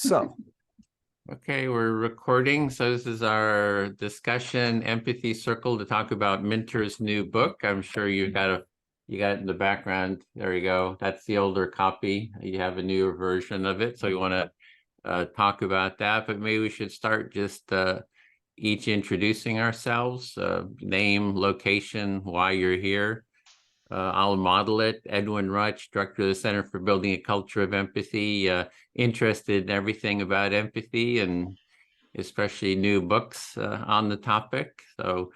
So, okay, we're recording. So this is our discussion empathy circle to talk about Minter's new book. I'm sure you got it in the background. There you go. That's the older copy. You have a newer version of it. So you want to talk about that, but maybe we should start just each introducing ourselves, name, location, why you're here. I'll model it. Edwin Rutsch, Director of the Center for Building a Culture of Empathy, interested in everything about empathy and especially new books on the topic. So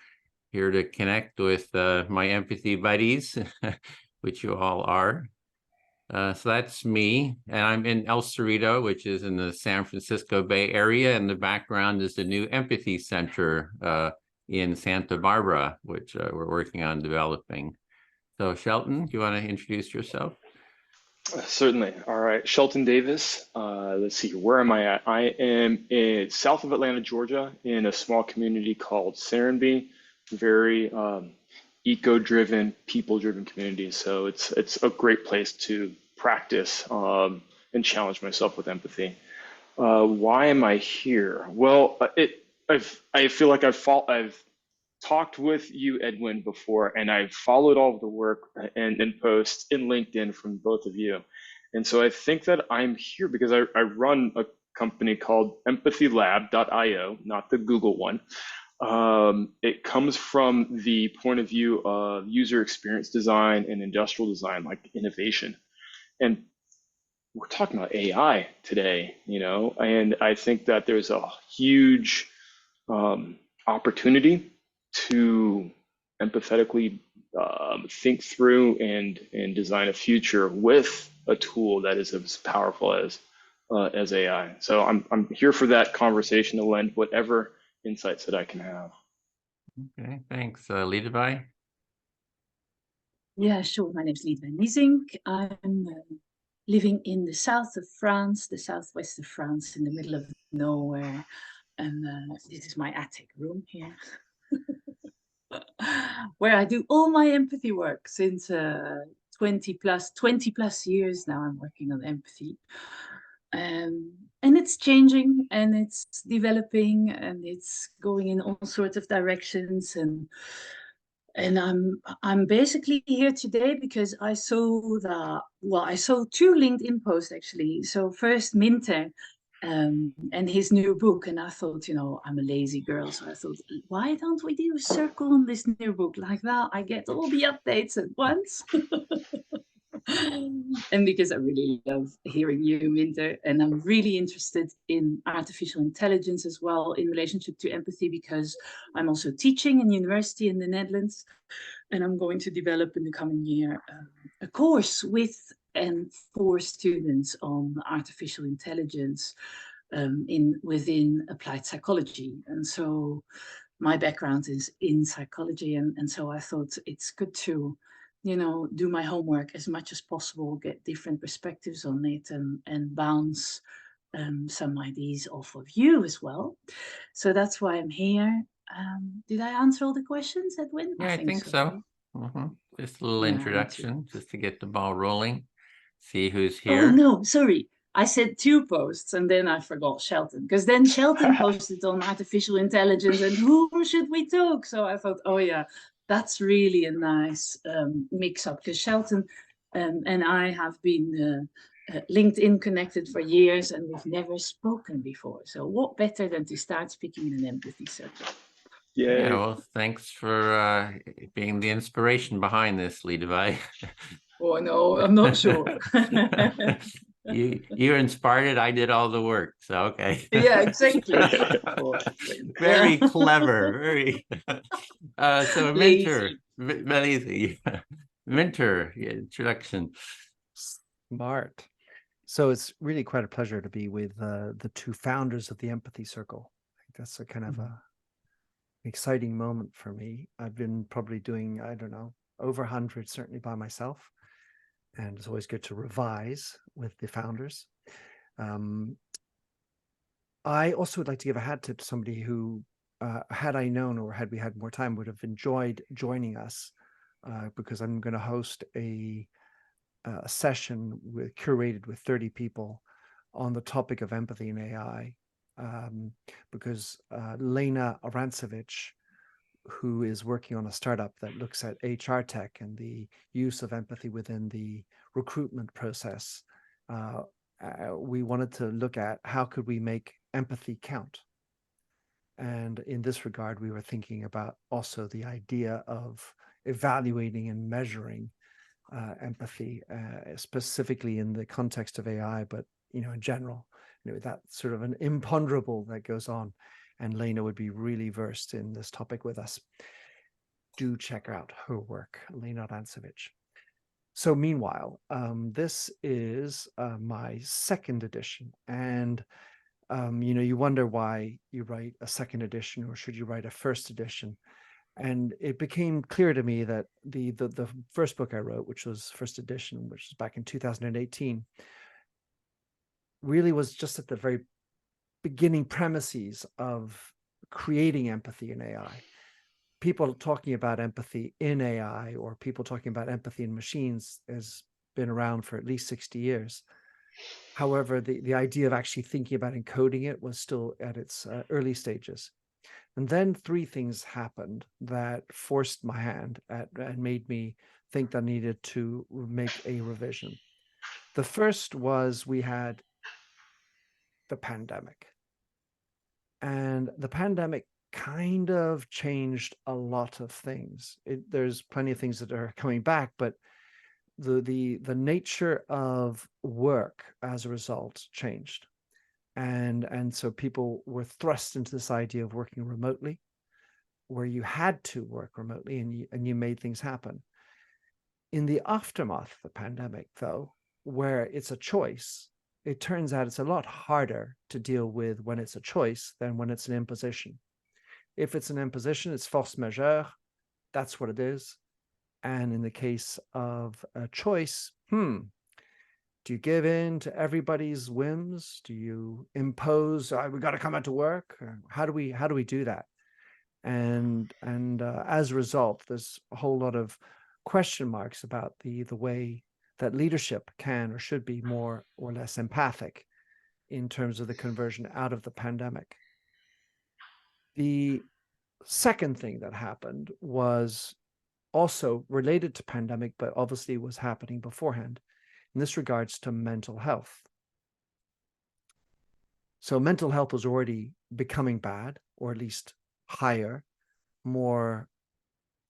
here to connect with my empathy buddies, which you all are. So that's me, and I'm in El Cerrito, which is in the San Francisco Bay Area, and the background is the new Empathy Center in Santa Barbara, which we're working on developing. So Shelton, do you want to introduce yourself? Certainly. All right. Shelton Davis. Let's see. Where am I at? I am in south of Atlanta, Georgia, in a small community called Serenbe. Very eco-driven, people-driven community. So it's a great place to practice and challenge myself with empathy. Why am I here? Well, I feel like I've talked with you, Edwin, before, and I've followed all of the work and posts in LinkedIn from both of you. And so I think that I'm here because I run a company called empathylab.io, not the Google one. It comes from the point of view of user experience design and industrial design, like innovation. And we're talking about AI today, and I think that there's a huge opportunity to empathetically think through and design a future with a tool that is as powerful as AI. So I'm here for that conversation to lend whatever insights that I can have. Okay, thanks. Lidewij? Yeah, sure. My name is Lidewij Niezink. I'm living in the south of France, the southwest of France, in the middle of nowhere. And this is my attic room here. Where I do all my empathy work since 20 plus years now. I'm working on empathy, and it's changing and it's developing and it's going in all sorts of directions. And I'm basically here today because I saw two LinkedIn posts actually. So first Minter. And his new book, and I thought, I'm a lazy girl, so I thought, why don't we do a circle on this new book? Like that, I get all the updates at once. And because I really love hearing you, Minter, and I'm really interested in artificial intelligence as well in relationship to empathy, because I'm also teaching in university in the Netherlands, and I'm going to develop in the coming year a course with and for students on artificial intelligence within applied psychology. And so my background is in psychology, and so I thought it's good to, do my homework as much as possible, get different perspectives on it, and bounce some ideas off of you as well. So that's why I'm here. Did I answer all the questions, Edwin? Yeah, I think so. Just a little introduction, just to get the ball rolling. See who's here. Oh, no, sorry. I said 2 posts and then I forgot Shelton, because then Shelton posted on artificial intelligence and whom should we talk? So I thought, oh yeah, that's really a nice mix up, because Shelton and I have been LinkedIn connected for years and we've never spoken before. So what better than to start speaking in an empathy circle? Yeah, well, thanks for being the inspiration behind this, Lidewij. Oh, no, I'm not sure. You inspired it. I did all the work. So, okay. Yeah, exactly. Very clever. Very. So, Minter. Lazy. Minter, introduction. smart. So it's really quite a pleasure to be with the 2 founders of the Empathy Circle. I think that's a kind of a exciting moment for me. I've been probably doing, I don't know, over 100 certainly by myself, and it's always good to revise with the founders. I also would like to give a hat tip to somebody who, had I known or had we had more time, would have enjoyed joining us, because I'm going to host a session curated with 30 people on the topic of empathy in AI, because Lena Arancevich, who is working on a startup that looks at HR tech and the use of empathy within the recruitment process, we wanted to look at how could we make empathy count. And in this regard, we were thinking about also the idea of evaluating and measuring empathy, specifically in the context of AI, but in general, that sort of an imponderable that goes on. And Lena would be really versed in this topic with us. Do check out her work, Lena Arancevich. So meanwhile, this is my second edition, and you wonder why you write a second edition, or should you write a first edition? And it became clear to me that the first book I wrote, which was first edition, which was back in 2018, really was just at the very beginning premises of creating empathy in AI. People talking about empathy in AI, or people talking about empathy in machines, has been around for at least 60 years. However, the idea of actually thinking about encoding it was still at its early stages. And then three things happened that forced my hand and made me think that I needed to make a revision. The first was we had the pandemic. And the pandemic kind of changed a lot of things. There's plenty of things that are coming back, but the nature of work as a result changed. And so people were thrust into this idea of working remotely, where you had to work remotely and you made things happen. In the aftermath of the pandemic, though, where it's a choice, it turns out it's a lot harder to deal with when it's a choice than when it's an imposition. If it's an imposition, it's force majeure. That's what it is. And in the case of a choice, do you give in to everybody's whims? Do you impose, we got to come out to work? How do we do that? And as a result, there's a whole lot of question marks about the way that leadership can or should be more or less empathic in terms of the conversion out of the pandemic. The second thing that happened was also related to pandemic, but obviously was happening beforehand. In this regards to mental health. So mental health was already becoming bad, or at least higher, more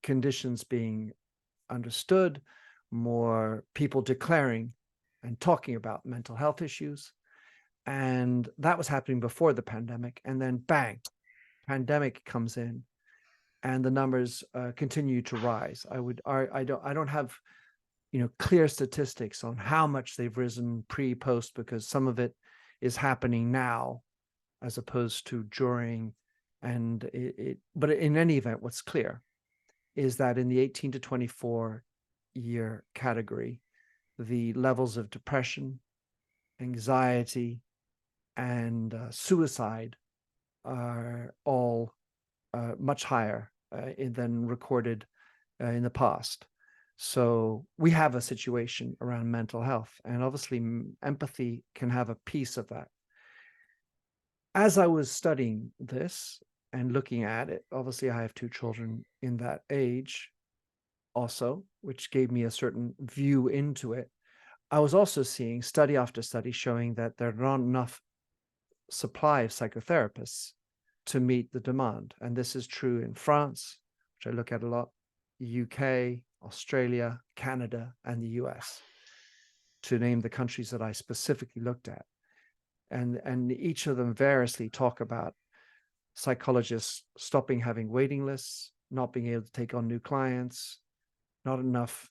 conditions being understood, more people declaring and talking about mental health issues. And that was happening before the pandemic. And then bang, pandemic comes in and the numbers continue to rise. I don't have clear statistics on how much they've risen pre-post, because some of it is happening now as opposed to during. And but in any event, what's clear is that in the 18 to 24 year category, the levels of depression, anxiety, and suicide are all much higher than recorded in the past. So we have a situation around mental health, and obviously empathy can have a piece of that. As I was studying this and looking at it, obviously I have two children in that age also, which gave me a certain view into it. I was also seeing study after study showing that there are not enough supply of psychotherapists to meet the demand. And this is true in France, which I look at a lot, UK, Australia, Canada, and the US, to name the countries that I specifically looked at. And each of them variously talk about psychologists stopping having waiting lists, not being able to take on new clients, not enough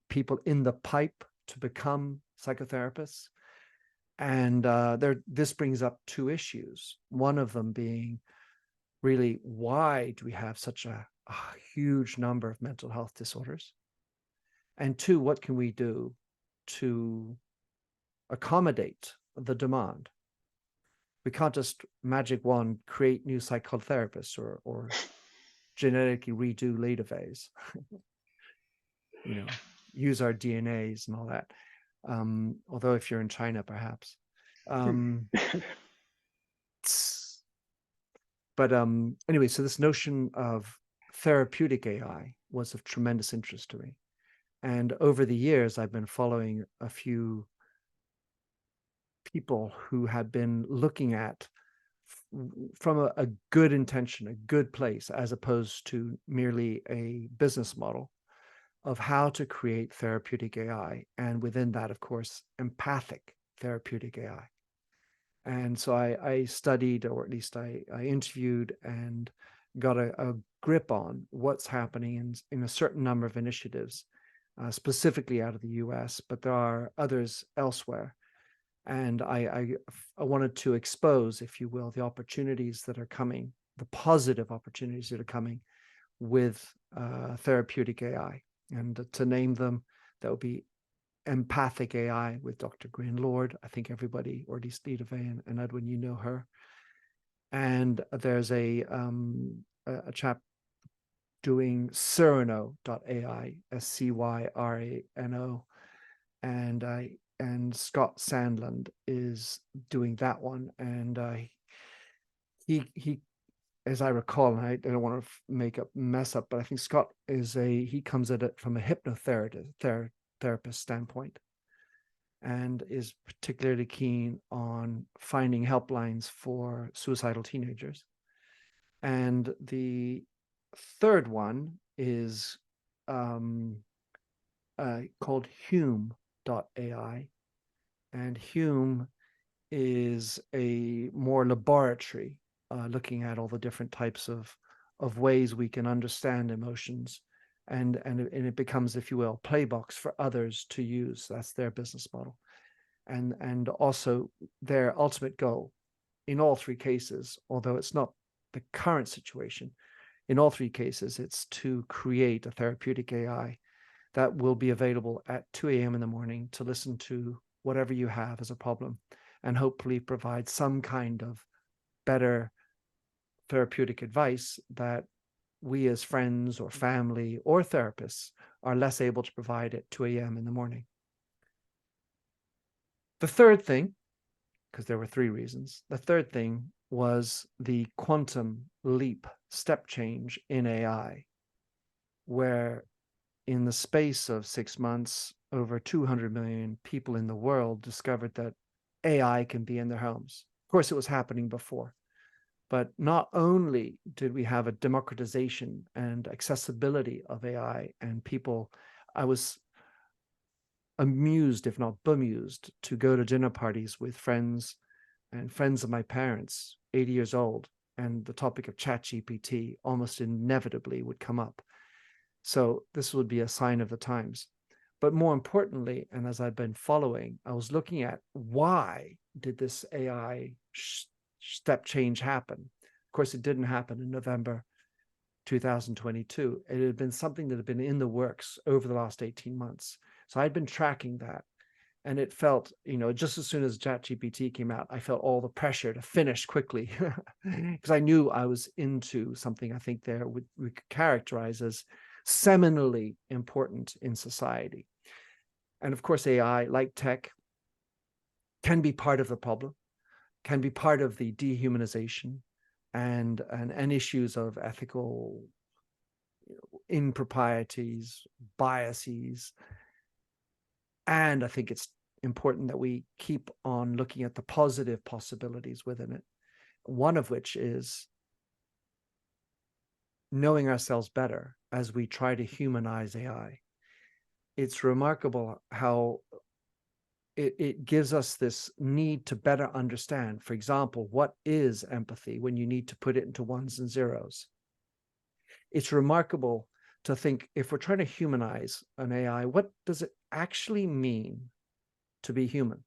people in the pipe to become psychotherapists. And this brings up two issues. One of them being really, why do we have such a huge number of mental health disorders? And two, what can we do to accommodate the demand? We can't just magic wand create new psychotherapists or genetically redo Lidewij, use our DNAs and all that. Although if you're in China, perhaps. But anyway, so this notion of therapeutic AI was of tremendous interest to me. And over the years, I've been following a few people who have been looking at from a good intention, a good place, as opposed to merely a business model of how to create therapeutic AI. And within that, of course, empathic therapeutic AI. And so I studied, or at least I interviewed and got a grip on what's happening in a certain number of initiatives, specifically out of the US, but there are others elsewhere. And I wanted to expose, if you will, the opportunities that are coming, the positive opportunities that are coming with therapeutic AI. And to name them, that would be Empathic AI with Dr. Green-Lord. I think everybody, or at least Lidewij and Edwin, you know her. And there's a chap doing Cyrano.ai, SCYRANO, and Scott Sandland is doing that one. And he, as I recall, and I don't want to make a mess up, but I think Scott he comes at it from a hypnotherapist standpoint, and is particularly keen on finding helplines for suicidal teenagers. And the third one is called Hume.ai. And Hume is a more laboratory, looking at all the different types of ways we can understand emotions. And it becomes, if you will, playbox for others to use. That's their business model. And also their ultimate goal in all three cases, although it's not the current situation, in all three cases, it's to create a therapeutic AI that will be available at 2 a.m. in the morning to listen to whatever you have as a problem, and hopefully provide some kind of better therapeutic advice that we as friends or family or therapists are less able to provide at 2 a.m. in the morning. The third thing, because there were three reasons, the third thing was the quantum leap step change in AI, where in the space of 6 months, over 200 million people in the world discovered that AI can be in their homes. Of course, it was happening before. But not only did we have a democratization and accessibility of AI, and people, I was amused, if not bemused, to go to dinner parties with friends and friends of my parents, 80 years old, and the topic of ChatGPT almost inevitably would come up. So this would be a sign of the times. But more importantly, and as I've been following, I was looking at why did this AI step change happen? Of course, it didn't happen in November 2022. It had been something that had been in the works over the last 18 months. So I'd been tracking that. And it felt, just as soon as ChatGPT came out, I felt all the pressure to finish quickly because I knew I was into something I think we could characterize as seminally important in society. And of course, AI, like tech, can be part of the problem, can be part of the dehumanization and issues of ethical improprieties, biases. And I think it's important that we keep on looking at the positive possibilities within it, one of which is knowing ourselves better as we try to humanize AI. It's remarkable how it gives us this need to better understand, for example, what is empathy when you need to put it into ones and zeros. It's remarkable to think, if we're trying to humanize an AI, what does it actually mean to be human?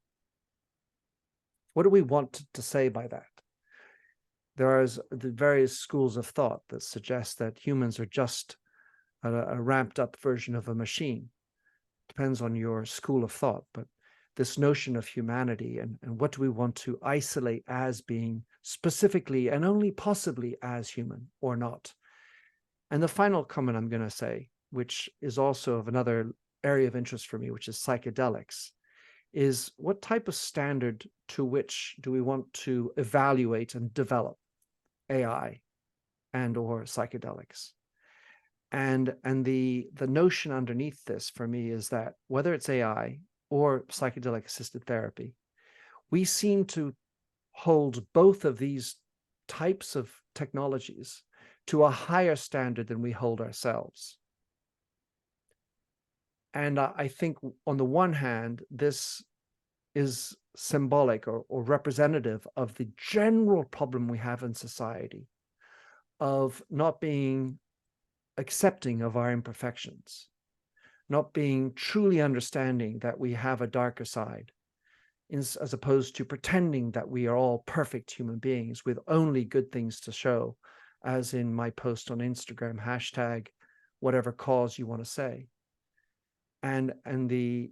What do we want to say by that? There are the various schools of thought that suggest that humans are just a ramped up version of a machine. Depends on your school of thought, but this notion of humanity and what do we want to isolate as being specifically and only possibly as human or not. And the final comment I'm going to say, which is also of another area of interest for me, which is psychedelics, is what type of standard to which do we want to evaluate and develop AI and or psychedelics? And the notion underneath this for me is that whether it's AI or psychedelic assisted therapy, we seem to hold both of these types of technologies to a higher standard than we hold ourselves. And I think on the one hand, this is symbolic or representative of the general problem we have in society of not being accepting of our imperfections, not being truly understanding that we have a darker side, as opposed to pretending that we are all perfect human beings with only good things to show, as in my post on Instagram, hashtag whatever cause you want to say. And the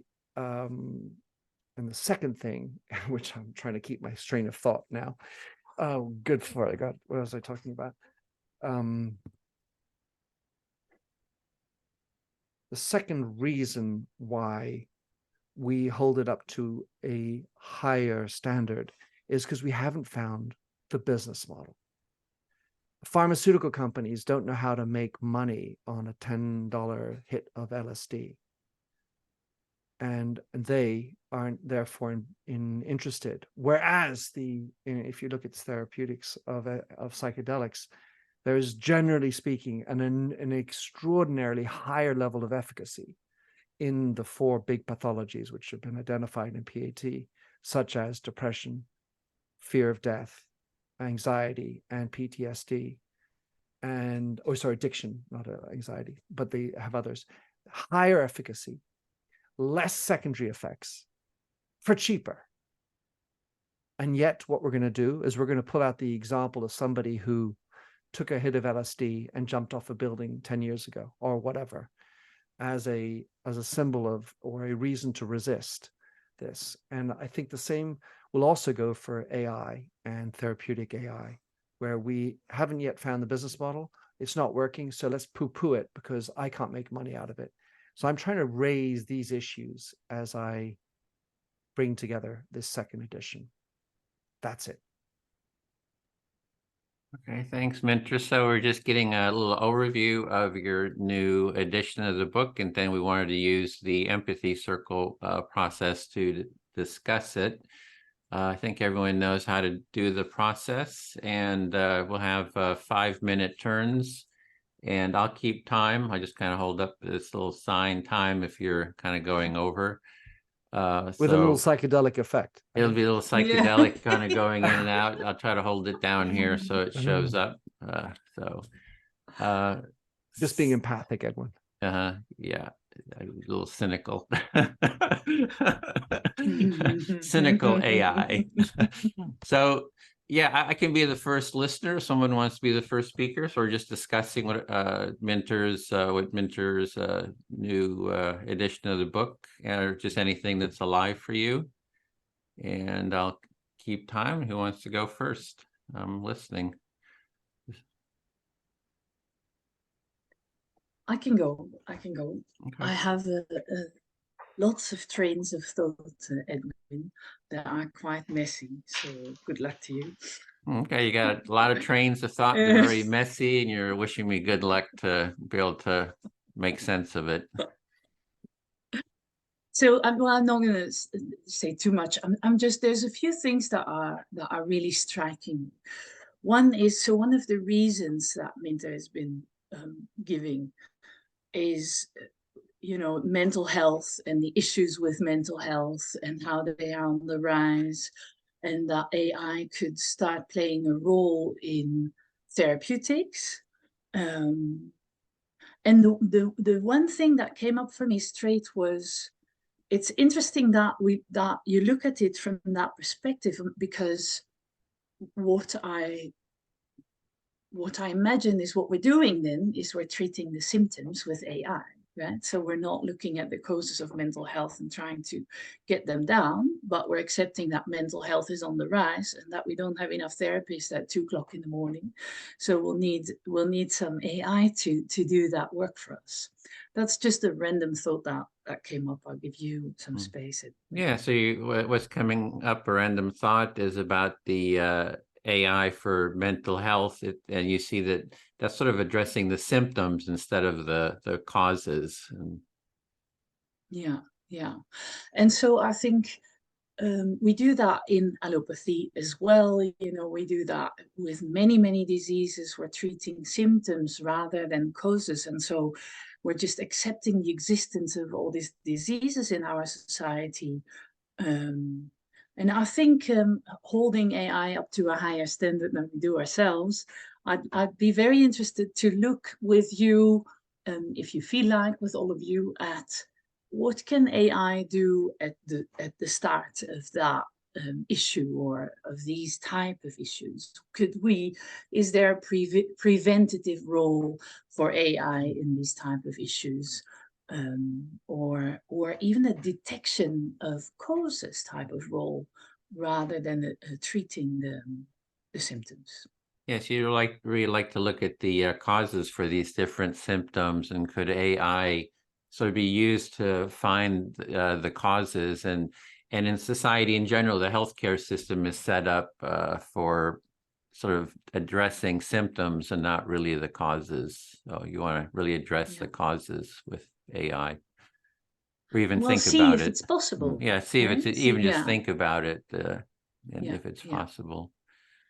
second thing, which I'm trying to keep my train of thought now. Oh, good for it. What was I talking about? The second reason why we hold it up to a higher standard is because we haven't found the business model. Pharmaceutical companies don't know how to make money on a $10 hit of LSD. And they aren't therefore interested. Whereas if you look at therapeutics of psychedelics, there is generally speaking an extraordinarily higher level of efficacy in the 4 big pathologies which have been identified in PAT, such as depression, fear of death, anxiety, and PTSD, and addiction, not anxiety, but they have others. Higher efficacy, less secondary effects, for cheaper. And yet what we're going to do is we're going to pull out the example of somebody who took a hit of LSD and jumped off a building 10 years ago or whatever, as a symbol of, or a reason to resist this. And I think the same will also go for AI and therapeutic AI, where we haven't yet found the business model. It's not working, so let's poo-poo it because I can't make money out of it. So I'm trying to raise these issues as I bring together this second edition. That's it. Okay, thanks, Mentor. So we're just getting a little overview of your new edition of the book, and then we wanted to use the empathy circle process to discuss it. I think everyone knows how to do the process, and we'll have 5-minute turns, and I'll keep time. I just kind of hold up this little sign time if you're kind of going over. With a little psychedelic effect. It'll be a little psychedelic kind of going in and out. I'll try to hold it down here so it shows up. Just being empathic, Edwin. Yeah, a little cynical. Cynical AI. So yeah, I can be the first listener. Someone wants to be the first speaker. So we're just discussing what Mentor's new edition of the book, or just anything that's alive for you. And I'll keep time. Who wants to go first? I'm listening. I can go. Okay. I have lots of trains of thought, Edwin, that are quite messy. So good luck to you. Okay, you got a lot of trains of thought. They're very messy, and you're wishing me good luck to be able to make sense of it. So I'm not going to say too much. There's a few things that are really striking. One is, so one of the reasons that Minter has been giving is, mental health and the issues with mental health and how they are on the rise, and that AI could start playing a role in therapeutics. And the one thing that came up for me straight was, it's interesting that you look at it from that perspective, because what I imagine is what we're doing then is we're treating the symptoms with AI. right? So we're not looking at the causes of mental health and trying to get them down, but we're accepting that mental health is on the rise and that we don't have enough therapists at 2 o'clock in the morning. So we'll need some AI to do that work for us. That's just a random thought that came up. I'll give you some space. Yeah, so what's coming up, a random thought, is about the AI for mental health, and you see that that's sort of addressing the symptoms instead of the causes. Yeah. And so I think we do that in allopathy as well. You know, we do that with many diseases. We're treating symptoms rather than causes. And so we're just accepting the existence of all these diseases in our society. And I think holding AI up to a higher standard than we do ourselves, I'd be very interested to look with you, if you feel like, with all of you, at what can AI do at the start of that issue or of these type of issues? Is there a preventative role for AI in these type of issues? Or even a detection of causes type of role rather than treating the symptoms. Yes, you really like to look at the causes for these different symptoms, and could AI sort of be used to find the causes? And in society in general, the healthcare system is set up for sort of addressing symptoms and not really the causes. So you want to really address the causes with AI, or even think about it. See if it's possible. Yeah, see if it's even just think about it, and if it's possible.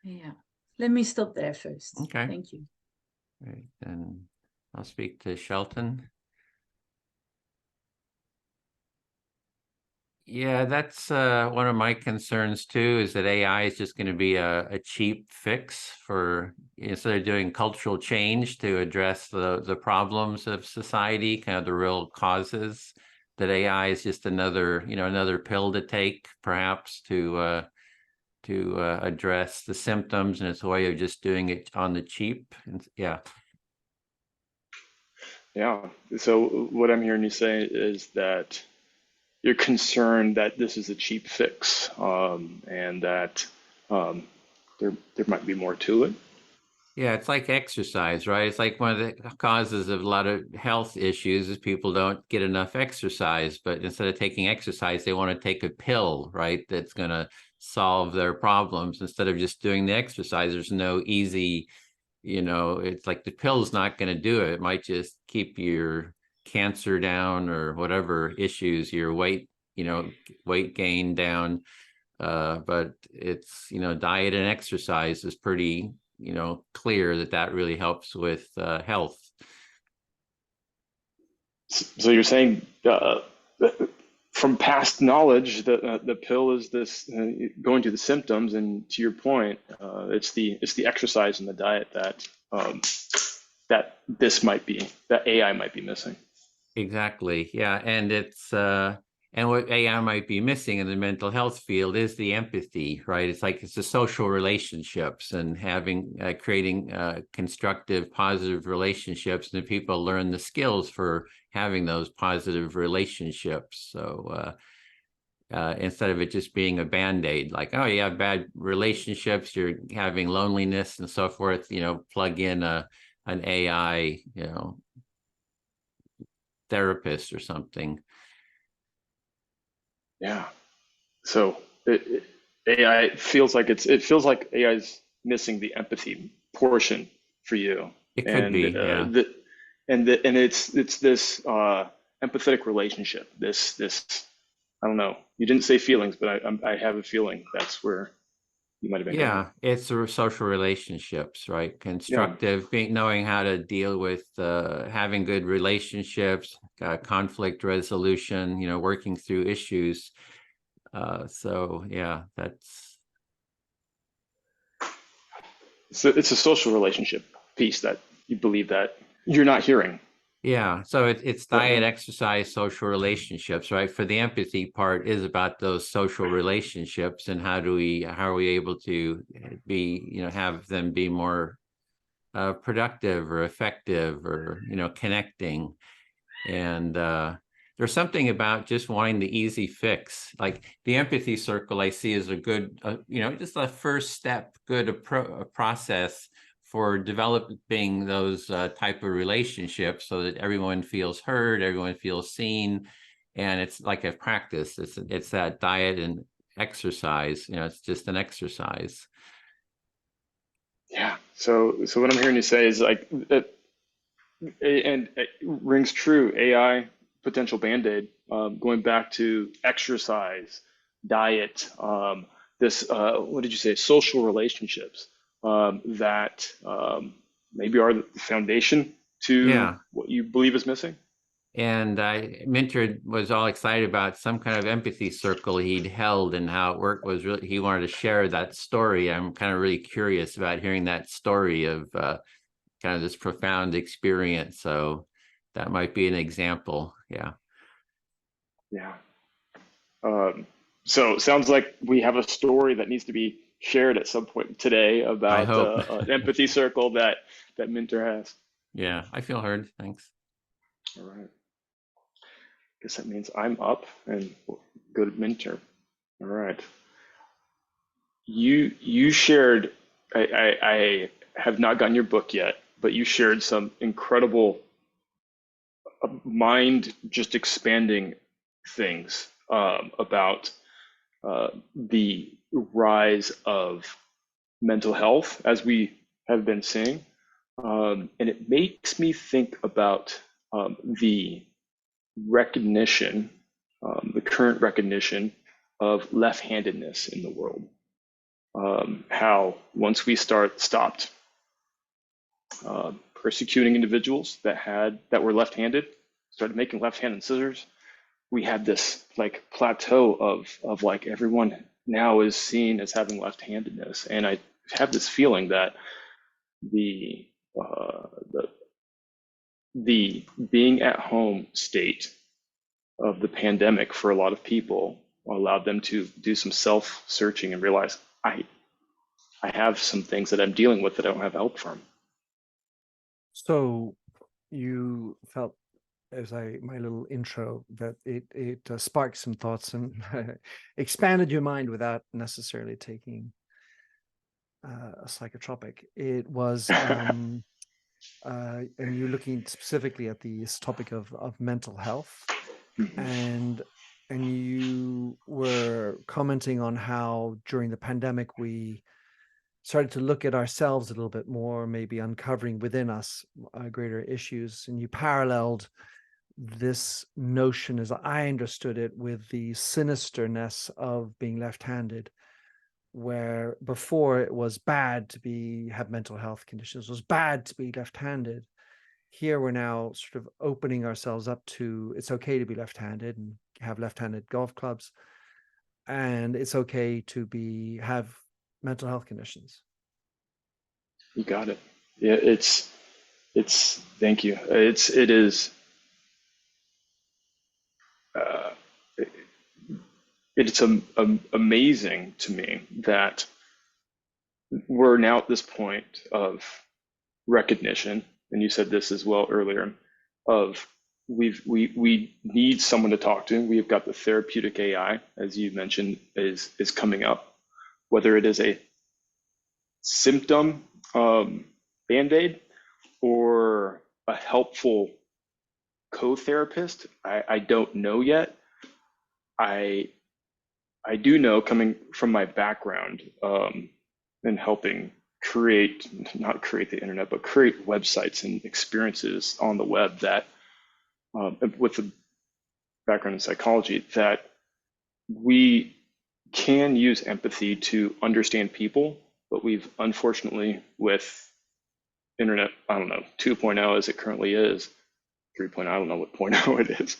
Yeah. Let me stop there first. Okay. Thank you. Great. Then I'll speak to Shelton. Yeah, that's one of my concerns too, is that AI is just going to be a cheap fix for, instead of doing cultural change to address the problems of society, kind of the real causes, that AI is just another pill to take, perhaps, to address the symptoms, and it's a way of just doing it on the cheap. Yeah. So what I'm hearing you say is that you're concerned that this is a cheap fix, and that there might be more to it. Yeah, it's like exercise, right? It's like one of the causes of a lot of health issues is people don't get enough exercise, but instead of taking exercise, they want to take a pill, right? That's going to solve their problems instead of just doing the exercise. There's no easy, it's like the pill's not going to do it. It might just keep your cancer down or whatever issues, your weight gain down. But it's, diet and exercise is pretty, clear that really helps with health. So you're saying from past knowledge that the pill is this going to the symptoms, and to your point, it's the exercise and the diet that that AI might be missing. Exactly. Yeah, and it's and what AI might be missing in the mental health field is the empathy, right? It's the social relationships and creating constructive, positive relationships, and people learn the skills for having those positive relationships. So instead of it just being a Band-Aid, like, oh, you have bad relationships, you're having loneliness and so forth, plug in an AI, therapist or something. Yeah. So AI feels like AI's missing the empathy portion for you. It could be, yeah. And it's this empathetic relationship. This I don't know. You didn't say feelings, but I have a feeling that's where you might have been. Yeah, it's the social relationships, right? Constructive, knowing how to deal with having good relationships, conflict resolution, working through issues. So yeah, So it's a social relationship piece that you believe that you're not hearing. Yeah, so it's diet, exercise, social relationships, right? For the empathy part is about those social relationships, and how are we able to be, have them be more productive or effective, or connecting. And there's something about just wanting the easy fix. Like the empathy circle I see is a good, just a first step, good process for developing those type of relationships so that everyone feels heard, everyone feels seen. And it's like a practice. It's that diet and exercise, it's just an exercise. Yeah. So what I'm hearing you say is like that, and it rings true. AI potential band-aid. Going back to exercise, diet. This what did you say? Social relationships that maybe are the foundation to what you believe is missing. And Minter was all excited about some kind of empathy circle he'd held and how it worked. Was really, he wanted to share that story. I'm kind of really curious about hearing that story of kind of this profound experience. So that might be an example. Yeah. Yeah. So it sounds like we have a story that needs to be shared at some point today about an empathy circle that Minter has. Yeah, I feel heard. Thanks. All right. Guess that means I'm up and go to Minter. All right. You shared. I have not gotten your book yet, but you shared some incredible mind just expanding things about the rise of mental health as we have been seeing. And it makes me think about the recognition, the current recognition of left-handedness in the world. How once we stopped persecuting individuals that were left-handed, started making left-handed scissors, we had this like plateau of like everyone now is seen as having left-handedness, and I have this feeling that the being at home state of the pandemic for a lot of people allowed them to do some self-searching and realize I have some things that I'm dealing with that I don't have help from. So you felt, as my little intro, that it sparked some thoughts and expanded your mind without necessarily taking a psychotropic. It was, and you're looking specifically at this topic of mental health, and you were commenting on how during the pandemic we started to look at ourselves a little bit more, maybe uncovering within us greater issues, and you paralleled this notion, as I understood it, with the sinisterness of being left-handed, where before it was bad to have mental health conditions, it was bad to be left-handed. Here we're now sort of opening ourselves up to it's okay to be left-handed and have left-handed golf clubs, and it's okay to have mental health conditions. You got it. Yeah, it's thank you. It is it's amazing to me that we're now at this point of recognition, and you said this as well earlier, of we need someone to talk to. We've got the therapeutic AI, as you mentioned, is coming up, whether it is a symptom band-aid or a helpful co-therapist. I don't know yet. I do know, coming from my background in helping not create the internet, but create websites and experiences on the web, that with the background in psychology, that we can use empathy to understand people, but we've unfortunately, with internet, I don't know, 2.0 as it currently is, 3.0, I don't know what 0.0 it is,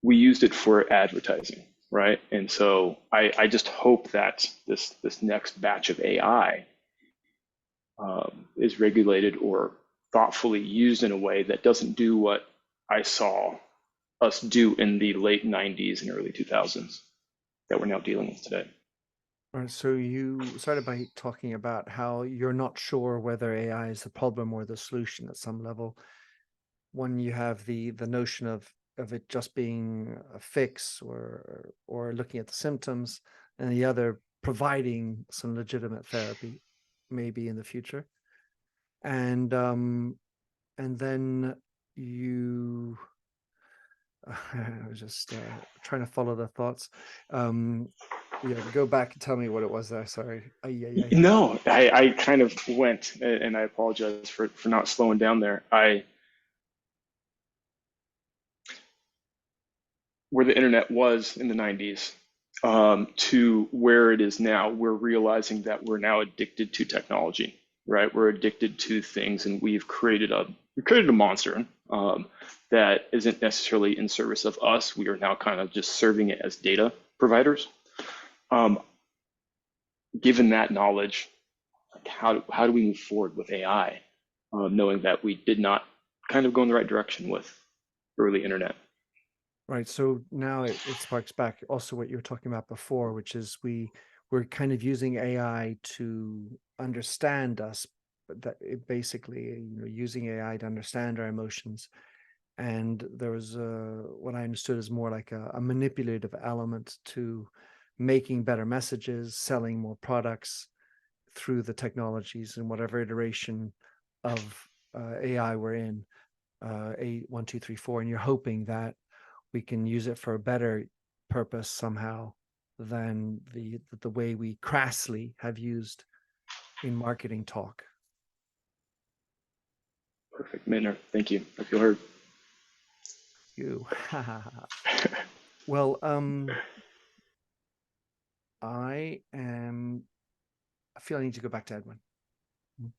we used it for advertising, right? And so I just hope that this next batch of AI is regulated or thoughtfully used in a way that doesn't do what I saw us do in the late 90s and early 2000s that we're now dealing with today. All right, so you started by talking about how you're not sure whether AI is the problem or the solution at some level. one you have the notion of it just being a fix or looking at the symptoms, and the other providing some legitimate therapy, maybe in the future. And then you I was just trying to follow the thoughts. Yeah, go back and tell me what it was there. Sorry. No, I kind of went, and I apologize for not slowing down there. Where the internet was in the 90s to where it is now, we're realizing that we're now addicted to technology, right? We're addicted to things, and we've created a monster that isn't necessarily in service of us. We are now kind of just serving it as data providers. Given that knowledge, like how do we move forward with AI, knowing that we did not kind of go in the right direction with early internet? Right. So now it sparks back also what you were talking about before, which is we're kind of using AI to understand us, but that it basically, using AI to understand our emotions. And there was what I understood is more like a manipulative element to making better messages, selling more products through the technologies in whatever iteration of AI we're in, 8, 1, 2, 3, 4, and you're hoping that we can use it for a better purpose somehow than the way we crassly have used in marketing talk. Perfect, Minner. Thank you. I feel heard. You. Well, I feel I need to go back to Edwin.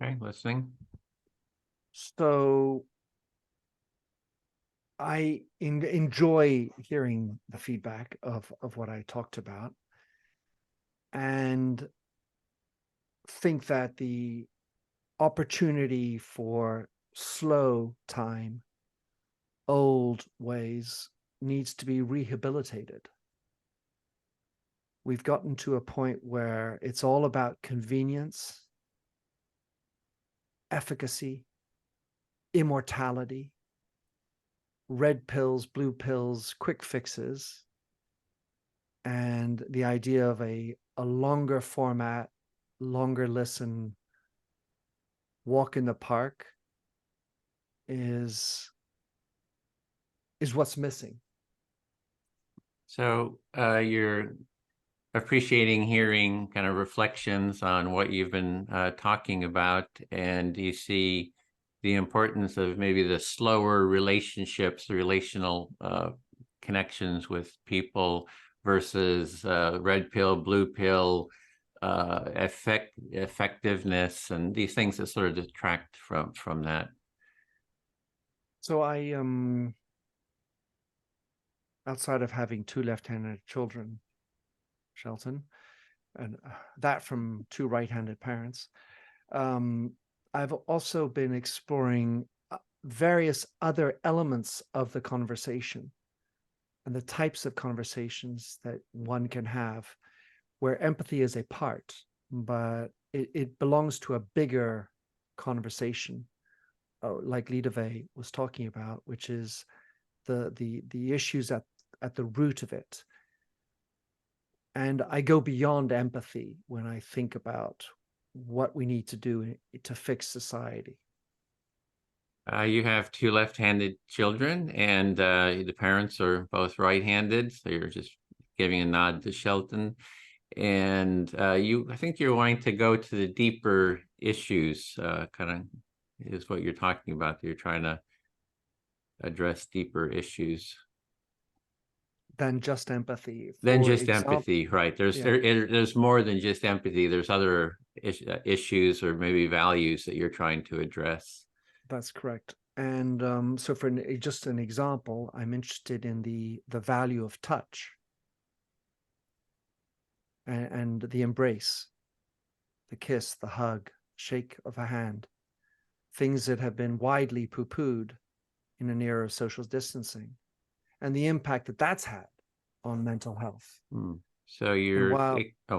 Okay, listening. So I enjoy hearing the feedback of what I talked about, and think that the opportunity for slow time, old ways, needs to be rehabilitated. We've gotten to a point where it's all about convenience, efficacy, immortality, red pills, blue pills, quick fixes, and the idea of a longer format, longer listen, walk in the park is what's missing. So you're appreciating hearing kind of reflections on what you've been talking about, and do you see the importance of maybe the slower relationships, the relational connections with people versus red pill, blue pill, effectiveness, and these things that sort of detract from that? So I outside of having 2 left-handed children, Shelton, and that from 2 right-handed parents, I've also been exploring various other elements of the conversation and the types of conversations that one can have where empathy is a part, but it belongs to a bigger conversation, like Lidewij was talking about, which is the issues at the root of it. And I go beyond empathy when I think about what we need to do to fix society. You have 2 left-handed children, and the parents are both right-handed, so you're just giving a nod to Shelton. And I think you're wanting to go to the deeper issues, kind of is what you're talking about. You're trying to address deeper issues Than just empathy. Than just empathy, right? There's Yeah. there's more than just empathy. There's other issues or maybe values that you're trying to address. That's correct. And so for just an example, I'm interested in the value of touch and the embrace, the kiss, the hug, shake of a hand, things that have been widely poo-pooed in an era of social distancing, and the impact that that's had on mental health. So you're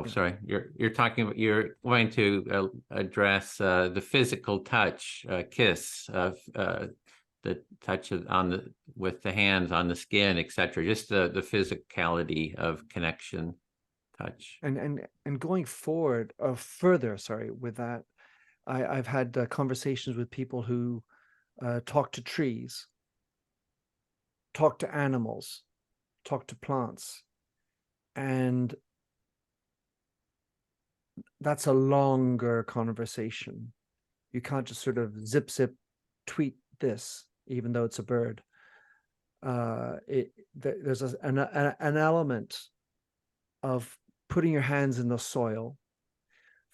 sorry, you're talking about, you're going to address the physical touch, kiss, touch with the hands on the skin, etc. Just the physicality of connection, touch. And going forward, further, sorry, with that, I've had conversations with people who talk to trees, talk to animals, talk to plants, and that's a longer conversation. You can't just sort of zip, tweet this, even though it's a bird. There's an element of putting your hands in the soil,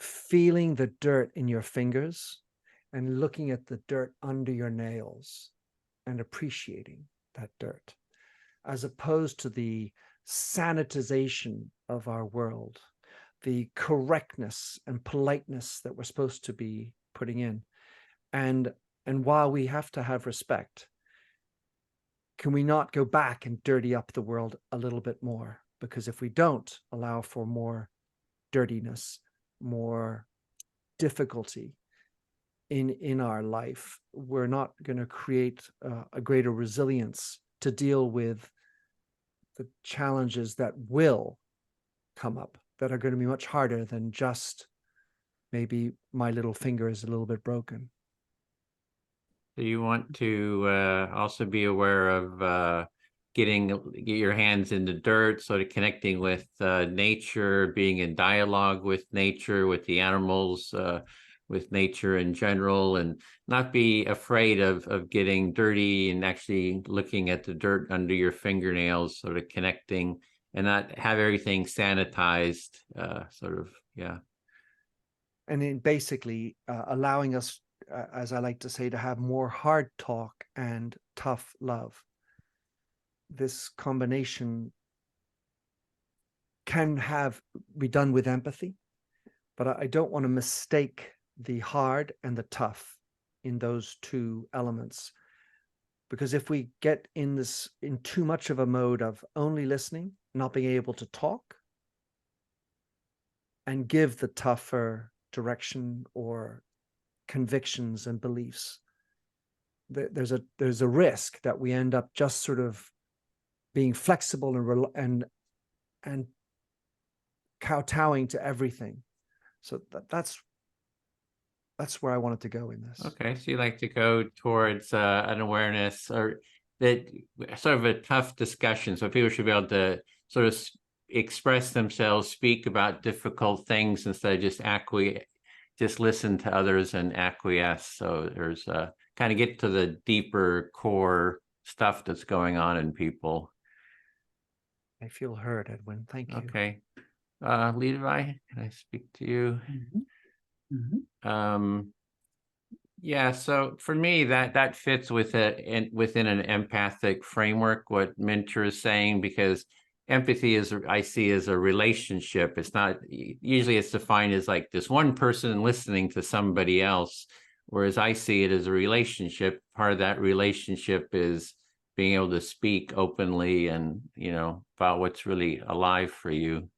feeling the dirt in your fingers, and looking at the dirt under your nails and appreciating that dirt, as opposed to the sanitization of our world, the correctness and politeness that we're supposed to be putting in. And while we have to have respect, can we not go back and dirty up the world a little bit more? Because if we don't allow for more dirtiness, more difficulty in our life, we're not going to create a greater resilience to deal with the challenges that will come up, that are going to be much harder than just maybe my little finger is a little bit broken. So you want to also be aware of get your hands in the dirt, sort of connecting with nature, being in dialogue with nature, with the animals, with nature in general, and not be afraid of getting dirty, and actually looking at the dirt under your fingernails, sort of connecting, and not have everything sanitized, sort of, yeah. And then basically allowing us, as I like to say, to have more hard talk and tough love. This combination can be done with empathy, but I don't want to mistake the hard and the tough in those two elements. Because if we get in too much of a mode of only listening, not being able to talk and give the tougher direction or convictions and beliefs, there's a risk that we end up just sort of being flexible and kowtowing to everything. So that's where I wanted to go in this. Okay, so you like to go towards an awareness, or that sort of a tough discussion, so people should be able to sort of express themselves, speak about difficult things, instead of just listen to others and acquiesce. So there's kind of get to the deeper core stuff that's going on in people. I feel heard, Edwin. Thank you. Okay. Lidewij, can I speak to you? Mm-hmm. Mm-hmm. Yeah, so for me, that fits within an empathic framework, what Minter is saying, because empathy I see as a relationship. It's not, usually it's defined as like this one person listening to somebody else, whereas I see it as a relationship. Part of that relationship is being able to speak openly and, about what's really alive for you.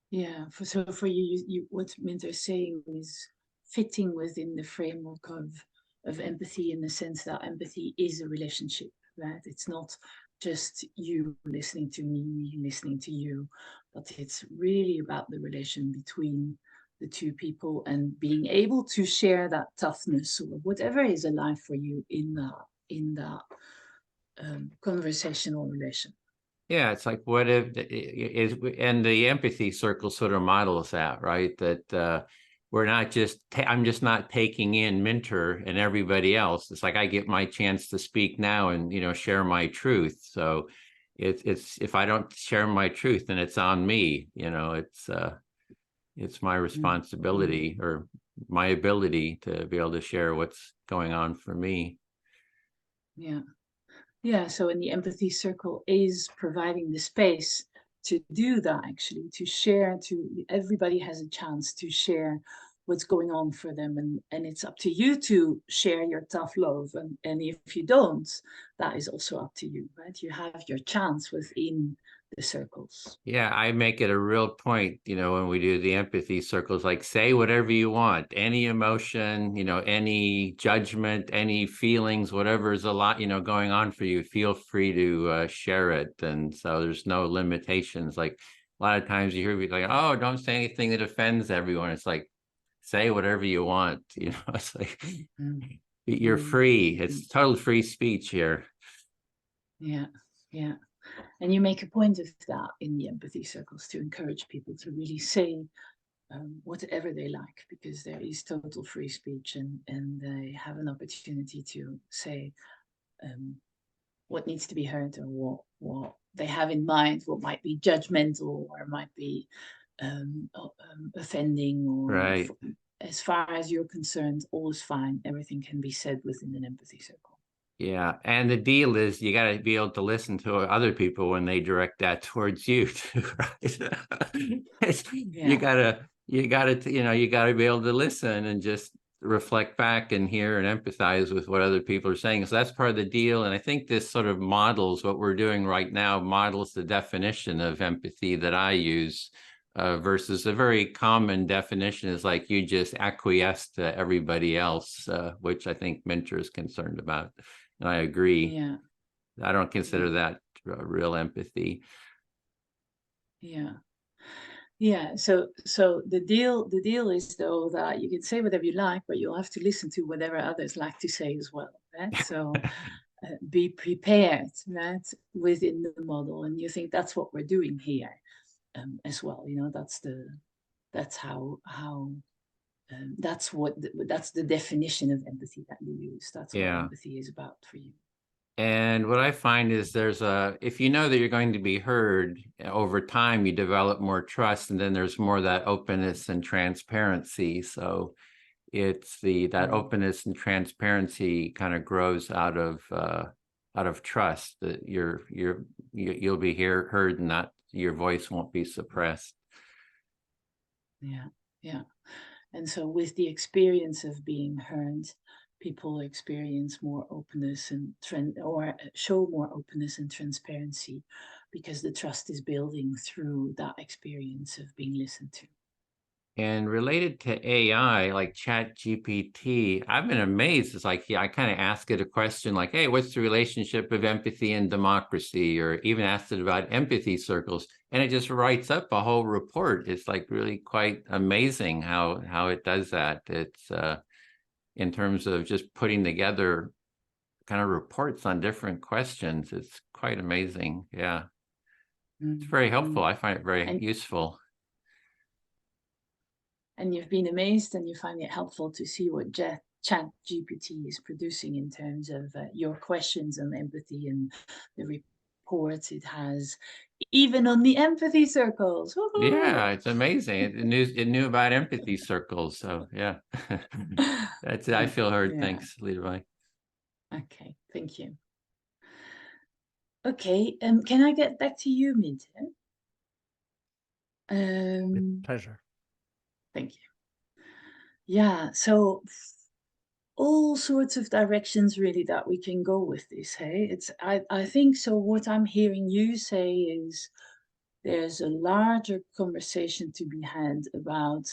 Yeah, for you, what Minter is saying is fitting within the framework of empathy, in the sense that empathy is a relationship, right? It's not just you listening to me, listening to you, but it's really about the relation between the two people, and being able to share that toughness or whatever is alive for you in that conversational relation. Yeah, it's like, what if and the empathy circle sort of models that, right? That we're not just, I'm just not taking in Minter and everybody else. It's like I get my chance to speak now and, share my truth. So it's if I don't share my truth, then it's on me. It's my responsibility or my ability to be able to share what's going on for me. Yeah. Yeah, so in the empathy circle is providing the space to do that, actually, to share, everybody has a chance to share what's going on for them, and it's up to you to share your tough love, and if you don't, that is also up to you, right? You have your chance within the circles. Yeah, I make it a real point, when we do the empathy circles, like say whatever you want, any emotion, any judgment, any feelings, whatever is a lot, going on for you, feel free to share it. And so there's no limitations. Like a lot of times you hear people like, oh, don't say anything that offends everyone. It's like, say whatever you want, it's like, you're free. It's total free speech here. Yeah, yeah. And you make a point of that in the empathy circles to encourage people to really say whatever they like, because there is total free speech, and they have an opportunity to say what needs to be heard, or what they have in mind, what might be judgmental or might be offending, or Right. as far as you're concerned, all is fine. Everything can be said within an empathy circle. Yeah, and the deal is you got to be able to listen to other people when they direct that towards you too, right? You gotta be able to listen and just reflect back and hear and empathize with what other people are saying. So that's part of the deal. And I think this sort of models what we're doing right now, models the definition of empathy that I use. Versus a very common definition is like you just acquiesce to everybody else, which I think Minter is concerned about. And I agree. Yeah. I don't consider that real empathy. Yeah. Yeah. So the deal is, though, that you can say whatever you like, but you'll have to listen to whatever others like to say as well. Right? So be prepared, right, within the model. And you think that's what we're doing here as well. That's the definition of empathy that you use. That's what empathy is about for you. And what I find is if you know that you're going to be heard over time, you develop more trust, and then there's more that openness and transparency. So it's that openness and transparency kind of grows out of trust, that you'll be heard, and that your voice won't be suppressed. Yeah, yeah. And so with the experience of being heard, people experience more openness and show more openness and transparency, because the trust is building through that experience of being listened to. And related to AI, like ChatGPT, I've been amazed. It's like, I kind of ask it a question like, hey, what's the relationship of empathy and democracy? Or even asked it about empathy circles, and it just writes up a whole report. It's like really quite amazing how it does that. It's in terms of just putting together kind of reports on different questions. It's quite amazing. Yeah. It's very helpful. I find it very useful. And you've been amazed, and you find it helpful to see what ChatGPT is producing in terms of your questions on empathy and the reports it has, even on the empathy circles. Woo-hoo! Yeah, it's amazing. It knew about empathy circles. So yeah, that's it. I feel heard. Yeah. Thanks, Lidewij. Okay, thank you. Okay, can I get back to you, Minter? With pleasure. Thank you. Yeah, so all sorts of directions really that we can go with this, hey? I think so. What I'm hearing you say is there's a larger conversation to be had about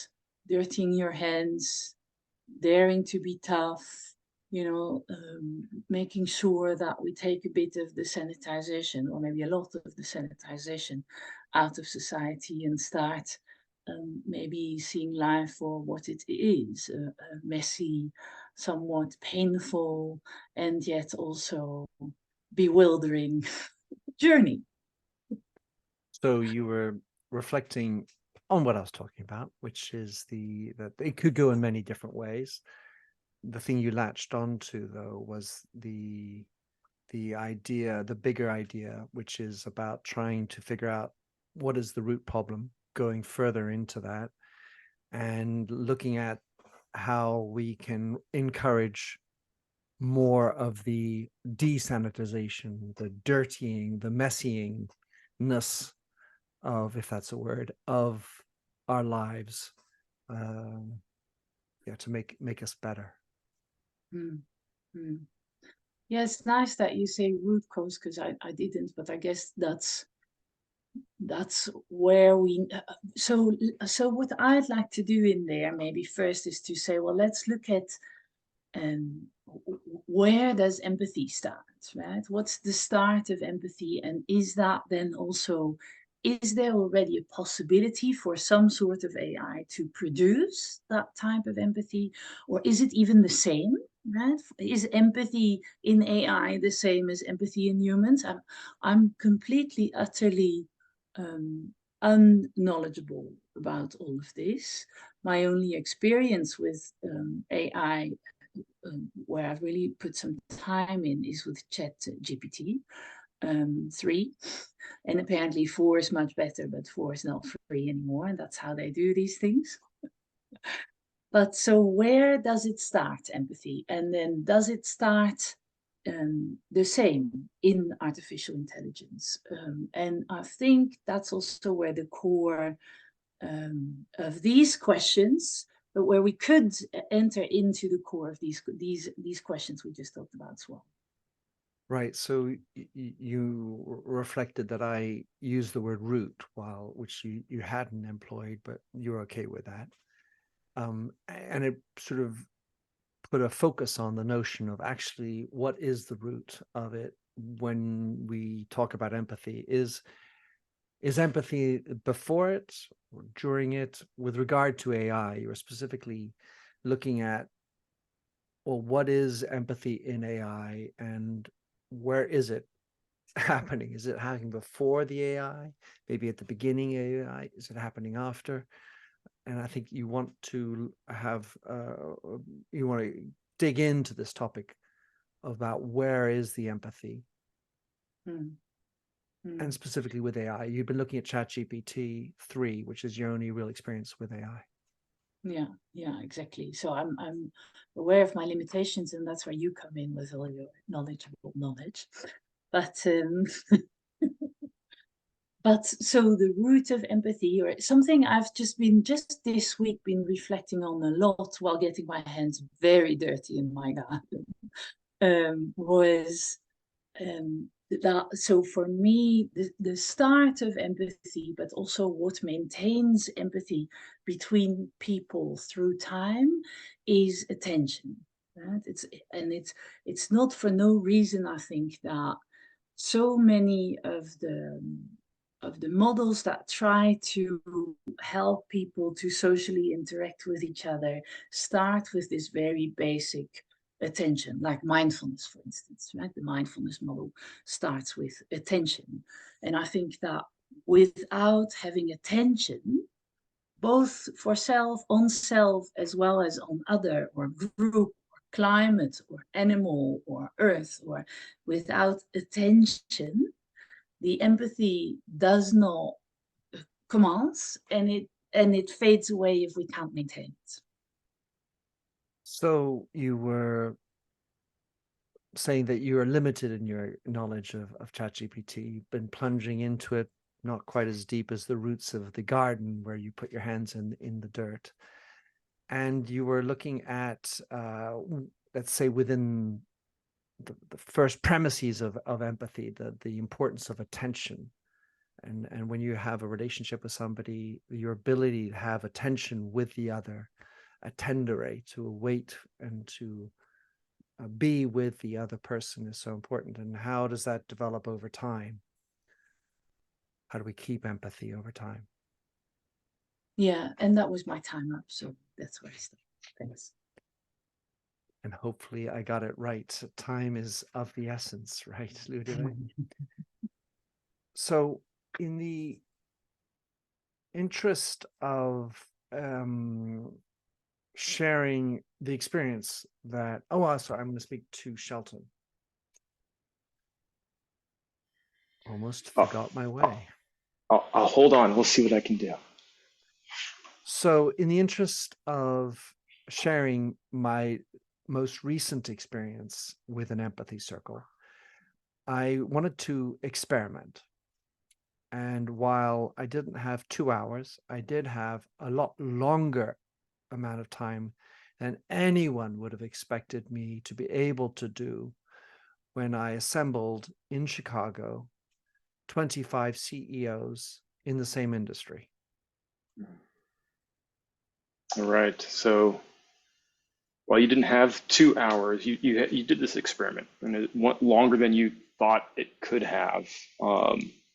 dirtying your hands, daring to be tough, making sure that we take a bit of the sanitization, or maybe a lot of the sanitization, out of society, and start maybe seeing life for what it is, a messy, somewhat painful, and yet also bewildering journey. So you were reflecting on what I was talking about, which is that it could go in many different ways. The thing you latched onto, though, was the idea, the bigger idea, which is about trying to figure out what is the root problem, going further into that, and looking at how we can encourage more of the desanitization, the dirtying, the messiness of, if that's a word, of our lives, to make us better. Yeah, it's nice that you say root cause, because I didn't, but I guess that's that's where we, so what I'd like to do in there maybe first is to say, well, let's look at where does empathy start, right? What's the start of empathy? And is that then also, is there already a possibility for some sort of AI to produce that type of empathy? Or is it even the same, right? Is empathy in AI the same as empathy in humans? I'm completely, utterly unknowledgeable about all of this. My only experience with AI, where I've really put some time in, is with ChatGPT 3. And apparently 4 is much better, but 4 is not free anymore. And that's how they do these things. But so where does it start, empathy? And then does it start the same in artificial intelligence? And I think that's also where the core of these questions, but where we could enter into the core of these questions we just talked about as well. Right. So you reflected that I used the word root, which you hadn't employed, but you're okay with that. And it sort of put a focus on the notion of actually what is the root of it when we talk about empathy. Is empathy before it or during it? With regard to AI, you're specifically looking at, well, what is empathy in AI and where is it happening? Is it happening before the AI? Maybe at the beginning of AI? Is it happening after? And I think you want to dig into this topic about where is the empathy. And specifically with AI, you've been looking at ChatGPT 3, which is your only real experience with AI. Yeah, exactly. So I'm aware of my limitations, and that's where you come in with all your knowledgeable knowledge. But but so the root of empathy, or something I've just this week been reflecting on a lot while getting my hands very dirty in my garden, was that. So for me, the start of empathy, but also what maintains empathy between people through time, is attention. Right? It's not for no reason, I think, that so many of the models that try to help people to socially interact with each other start with this very basic attention, like mindfulness, for instance, right? The mindfulness model starts with attention. And I think that without having attention, both for self, on self, as well as on other or group, or climate, or animal, or earth, or without attention, the empathy does not commence, and it fades away if we can't maintain it. So you were saying that you are limited in your knowledge of ChatGPT. You've been plunging into it, not quite as deep as the roots of the garden where you put your hands in the dirt. And you were looking at, let's say, within the first premises of empathy, the importance of attention. And when you have a relationship with somebody, your ability to have attention with the other, attendere, to await and to be with the other person is so important. And how does that develop over time? How do we keep empathy over time? Yeah, and that was my time up, so that's where I stopped. Thanks. And hopefully I got it right. Time is of the essence, right, Lidewij? So in the interest of sharing the experience that, sorry, I'm going to speak to Shelton. Almost forgot my way. I'll hold on. We'll see what I can do. So in the interest of sharing my most recent experience with an empathy circle, I wanted to experiment. And while I didn't have 2 hours, I did have a lot longer amount of time than anyone would have expected me to be able to do when I assembled in Chicago 25 CEOs in the same industry. All right. So while you didn't have 2 hours, you did this experiment, and it went longer than you thought it could have,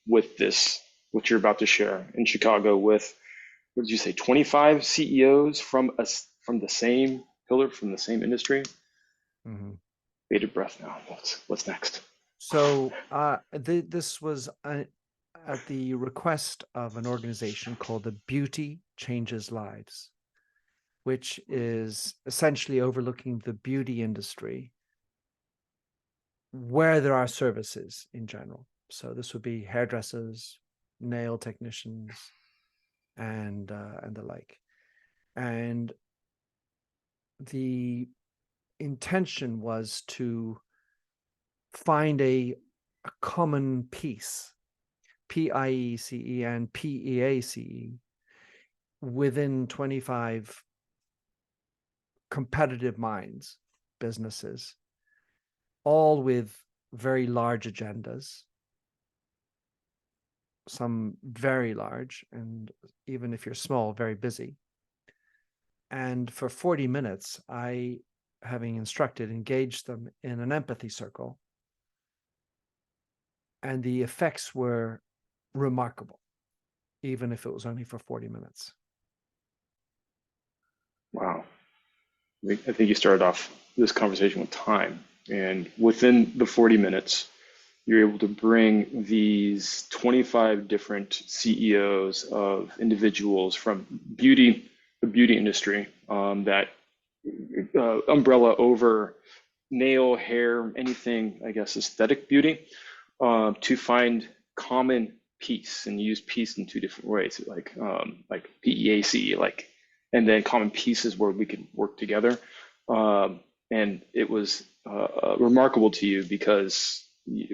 with this, what you're about to share in Chicago with, what did you say, 25 CEOs from the same pillar, from the same industry? Mm-hmm. Bated breath now. What's next? So this was at the request of an organization called the Beauty Changes Lives, which is essentially overlooking the beauty industry where there are services in general. So this would be hairdressers, nail technicians, and the like. And the intention was to find a common piece, PIECE and PEACE, within 25 competitive minds, businesses, all with very large agendas, some very large, and even if you're small, very busy. And for 40 minutes, I, having instructed, engaged them in an empathy circle. And the effects were remarkable, even if it was only for 40 minutes. Wow. I think you started off this conversation with time, and within the 40 minutes, you're able to bring these 25 different CEOs of individuals from the beauty industry, that umbrella over nail, hair, anything, I guess, aesthetic beauty, to find common peace, and use peace in 2 different ways, like PEAC, and then common pieces where we could work together. And it was remarkable to you because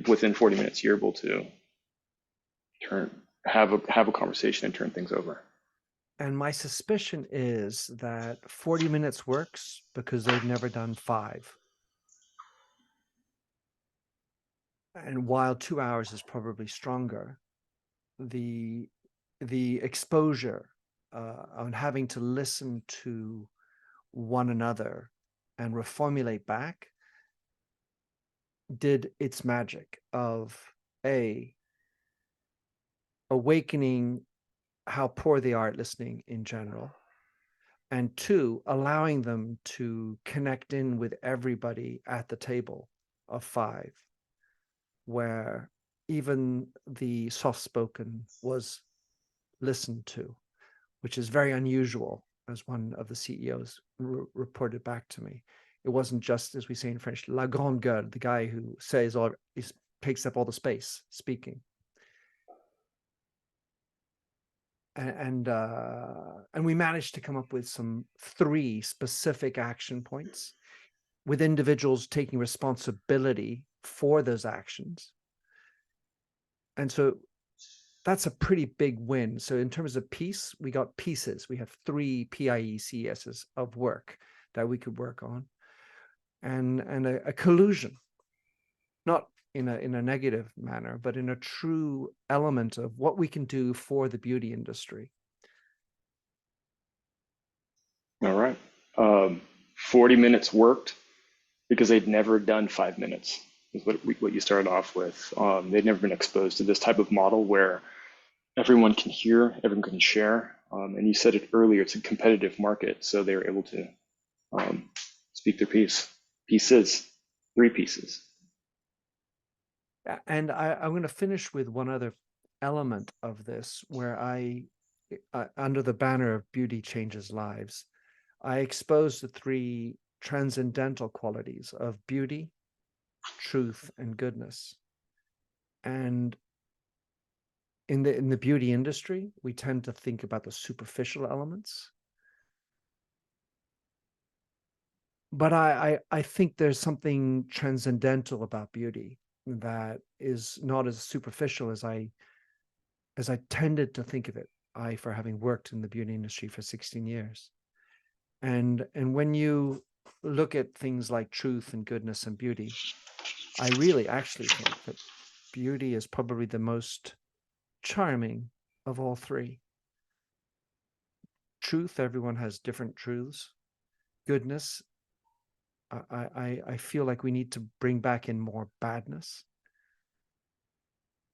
within 40 minutes you're able to have a conversation and turn things over. And my suspicion is that 40 minutes works because they've never done 5. And while 2 hours is probably stronger, the exposure on having to listen to one another and reformulate back did its magic of awakening how poor they are at listening in general, and 2, allowing them to connect in with everybody at the table of 5, where even the soft-spoken was listened to, which is very unusual, as one of the CEOs reported back to me. It wasn't just, as we say in French, la grande gueule, the guy who says takes up all the space speaking. And we managed to come up with 3 specific action points, with individuals taking responsibility for those actions. And so that's a pretty big win. So in terms of peace, we got pieces. We have 3 PIECSs of work that we could work on, and a collusion, not in a negative manner, but in a true element of what we can do for the beauty industry. All right. 40 minutes worked because they'd never done 5 minutes, is what you started off with. They'd never been exposed to this type of model where everyone can hear, everyone can share. And you said it earlier, it's a competitive market, so they were able to speak their pieces, 3 pieces. And I'm going to finish with one other element of this, where under the banner of Beauty Changes Lives, I exposed the 3 transcendental qualities of beauty, truth, and goodness. And in the beauty industry, we tend to think about the superficial elements. But I think there's something transcendental about beauty that is not as superficial as I tended to think of it, for having worked in the beauty industry for 16 years. And when you look at things like truth and goodness and beauty, I really actually think that beauty is probably the most charming of all three. Truth, everyone has different truths. Goodness, I feel like we need to bring back in more badness.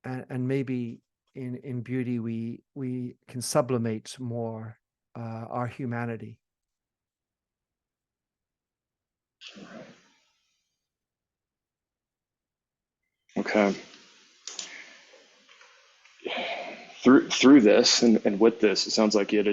And maybe in beauty, we can sublimate more our humanity. Okay. Through this and with this, it sounds like you had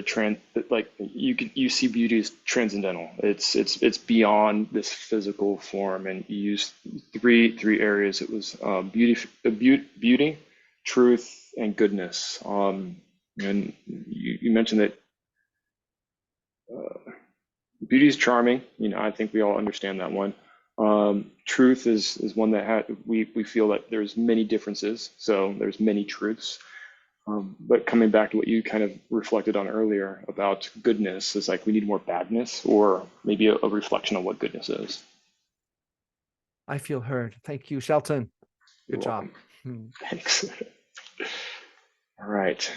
you see beauty as transcendental. It's beyond this physical form, and you use three areas. It was beauty, truth, and goodness. And you mentioned that beauty is charming. I think we all understand that one. Truth is one that we feel that there's many differences, so there's many truths. But coming back to what you kind of reflected on earlier about goodness, is like we need more badness, or maybe a reflection on what goodness is. I feel heard. Thank you, Shelton. Good You're job. welcome. Thanks. All right.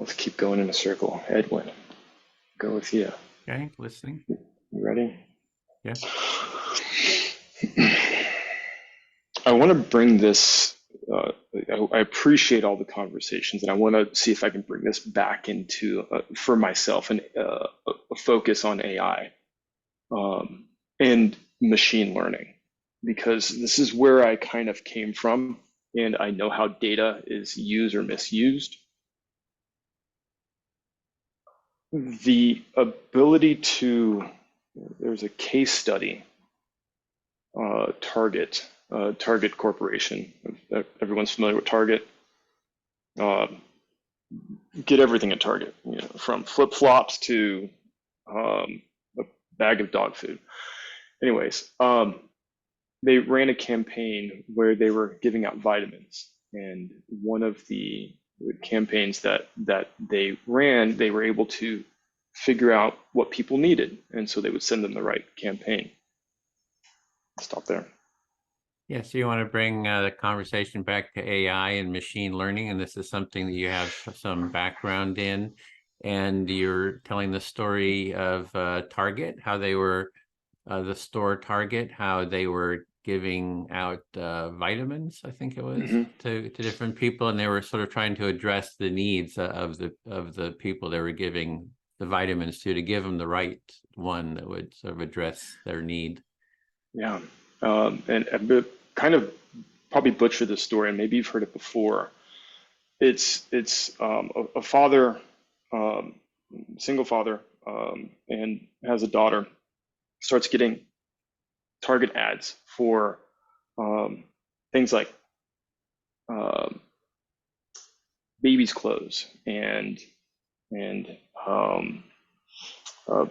Let's keep going in a circle. Edwin, go with you. Okay, listening. You ready? Yeah. I want to bring this. I appreciate all the conversations, and I want to see if I can bring this back into, for myself, a focus on AI and machine learning, because this is where I kind of came from, and I know how data is used or misused. The ability to, there's a case study, Target Corporation. Everyone's familiar with Target. Get everything at Target, from flip-flops to a bag of dog food. Anyways, they ran a campaign where they were giving out vitamins, and one of the campaigns that they ran, they were able to figure out what people needed, and so they would send them the right campaign. Stop there. Yeah, so you want to bring the conversation back to AI and machine learning, and this is something that you have some background in, and you're telling the story of Target, how they were, the store Target, how they were giving out vitamins, I think it was, to different people, and they were sort of trying to address the needs of the people they were giving the vitamins to give them the right one that would sort of address their need. Yeah, and a kind of probably butcher the story, and maybe you've heard it before. It's a father, single father, and has a daughter, starts getting Target ads for things like baby's clothes and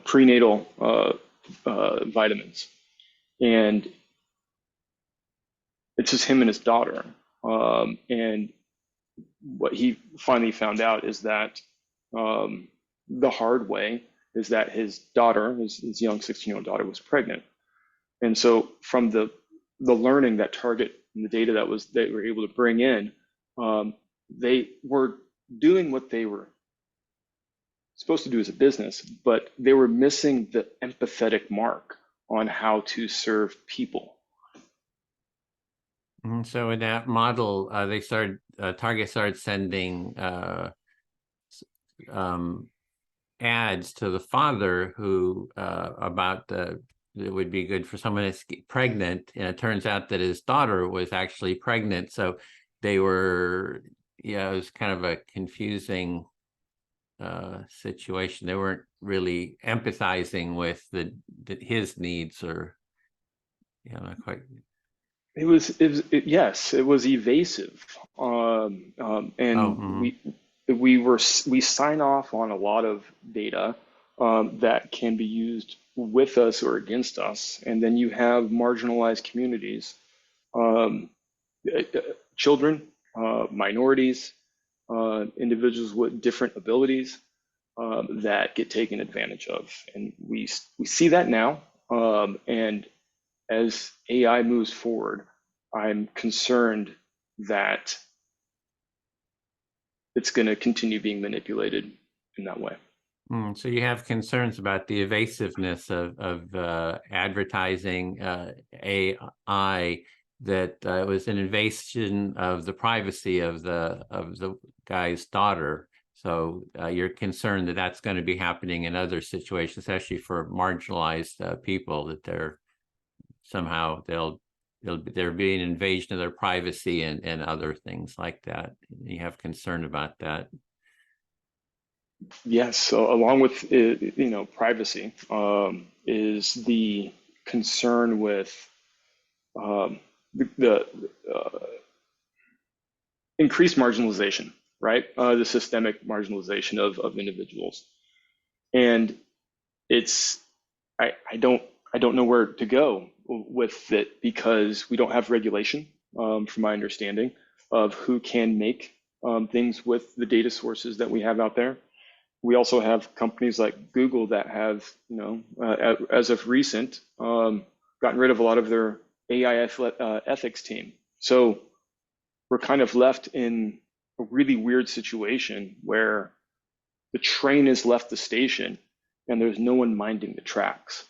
prenatal vitamins, and it's just him and his daughter. And what he finally found out is that the hard way is that his daughter, his young 16-year-old daughter, was pregnant. And so from the learning that Target and the data that they were able to bring in, they were doing what they were supposed to do as a business, but they were missing the empathetic mark on how to serve people. So in that model, Target started sending ads to the father who about it would be good for someone that's pregnant, and it turns out that his daughter was actually pregnant. So they were, it was kind of a confusing situation. They weren't really empathizing with his needs, or not quite. It was evasive, and we sign off on a lot of data that can be used with us or against us, and then you have marginalized communities, children, minorities, individuals with different abilities that get taken advantage of, and we see that now, and as AI moves forward, I'm concerned that it's going to continue being manipulated in that way. So you have concerns about the evasiveness of advertising AI, that it was an invasion of the privacy of the guy's daughter. So you're concerned that that's going to be happening in other situations, especially for marginalized people, that they're somehow there'll be an invasion of their privacy and other things like that. You have concern about that. Yes, so along with privacy is the concern with the increased marginalization, right? The systemic marginalization of individuals, and I don't know where to go with it, because we don't have regulation, from my understanding, of who can make things with the data sources that we have out there. We also have companies like Google that have, as of recent, gotten rid of a lot of their AI ethics team. So we're kind of left in a really weird situation where the train has left the station and there's no one minding the tracks.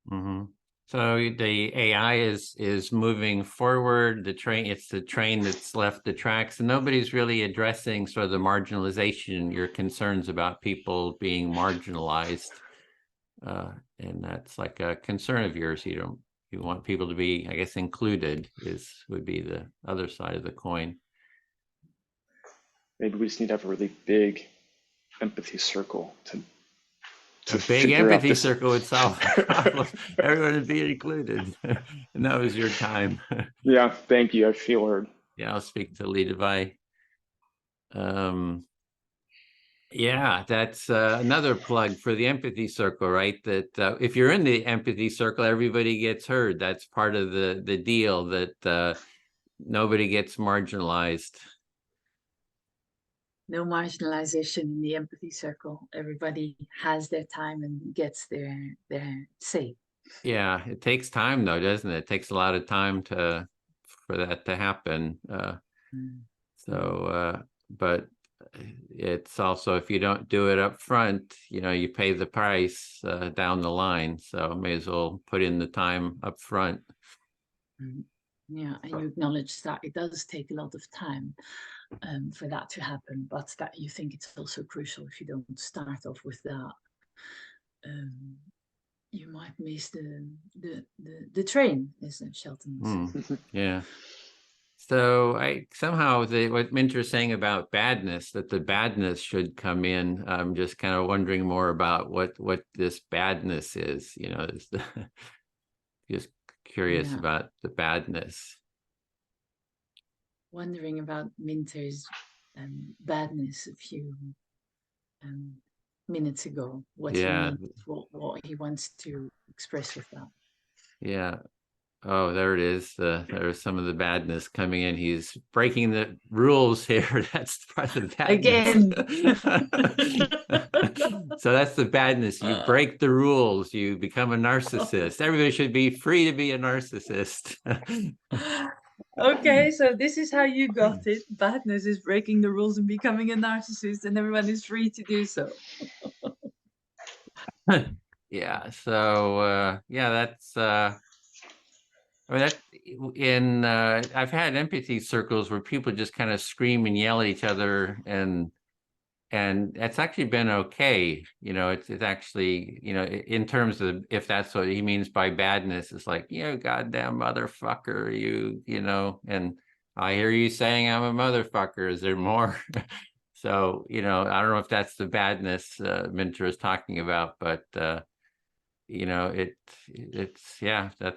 Mm-hmm. So the AI is moving forward. It's the train that's left the tracks, and nobody's really addressing sort of the marginalization, your concerns about people being marginalized, and that's like a concern of yours. You want people to be, I guess, included would be the other side of the coin. Maybe we just need to have a really big empathy circle to a big empathy circle would solve the problem. Everyone would be included. And that was your time. Yeah, thank you. I feel heard. Yeah, I'll speak to Lidewij. Yeah, that's another plug for the empathy circle, right? That if you're in the empathy circle, everybody gets heard. That's part of the deal, that nobody gets marginalized. No marginalization in the empathy circle. Everybody has their time and gets their say. Yeah, it takes time though, doesn't it? It takes a lot of time for that to happen. But it's also, if you don't do it up front, you pay the price down the line. So may as well put in the time up front. Yeah, and you acknowledge that it does take a lot of time for that to happen, but that you think it's also crucial. If you don't start off with that, you might miss the train, as Shelton said. Yeah. So what Minter's saying about badness, that the badness should come in. I'm just kind of wondering more about what this badness is. Just curious about the badness. Wondering about Minter's badness a few minutes ago. What he means, what he wants to express with that. Yeah. Oh, there it is. There's some of the badness coming in. He's breaking the rules here. That's part of the badness. Again. So that's the badness. You break the rules. You become a narcissist. Everybody should be free to be a narcissist. Okay, so this is how you got it. Badness is breaking the rules and becoming a narcissist, and everyone is free to do so. Yeah. So that's. I've had empathy circles where people just kind of scream and yell at each other, and it's actually been okay. It's actually, in terms of, if that's what he means by badness, it's like, goddamn motherfucker, and I hear you saying I'm a motherfucker. Is there more? So, I don't know if that's the badness Minter is talking about, but that's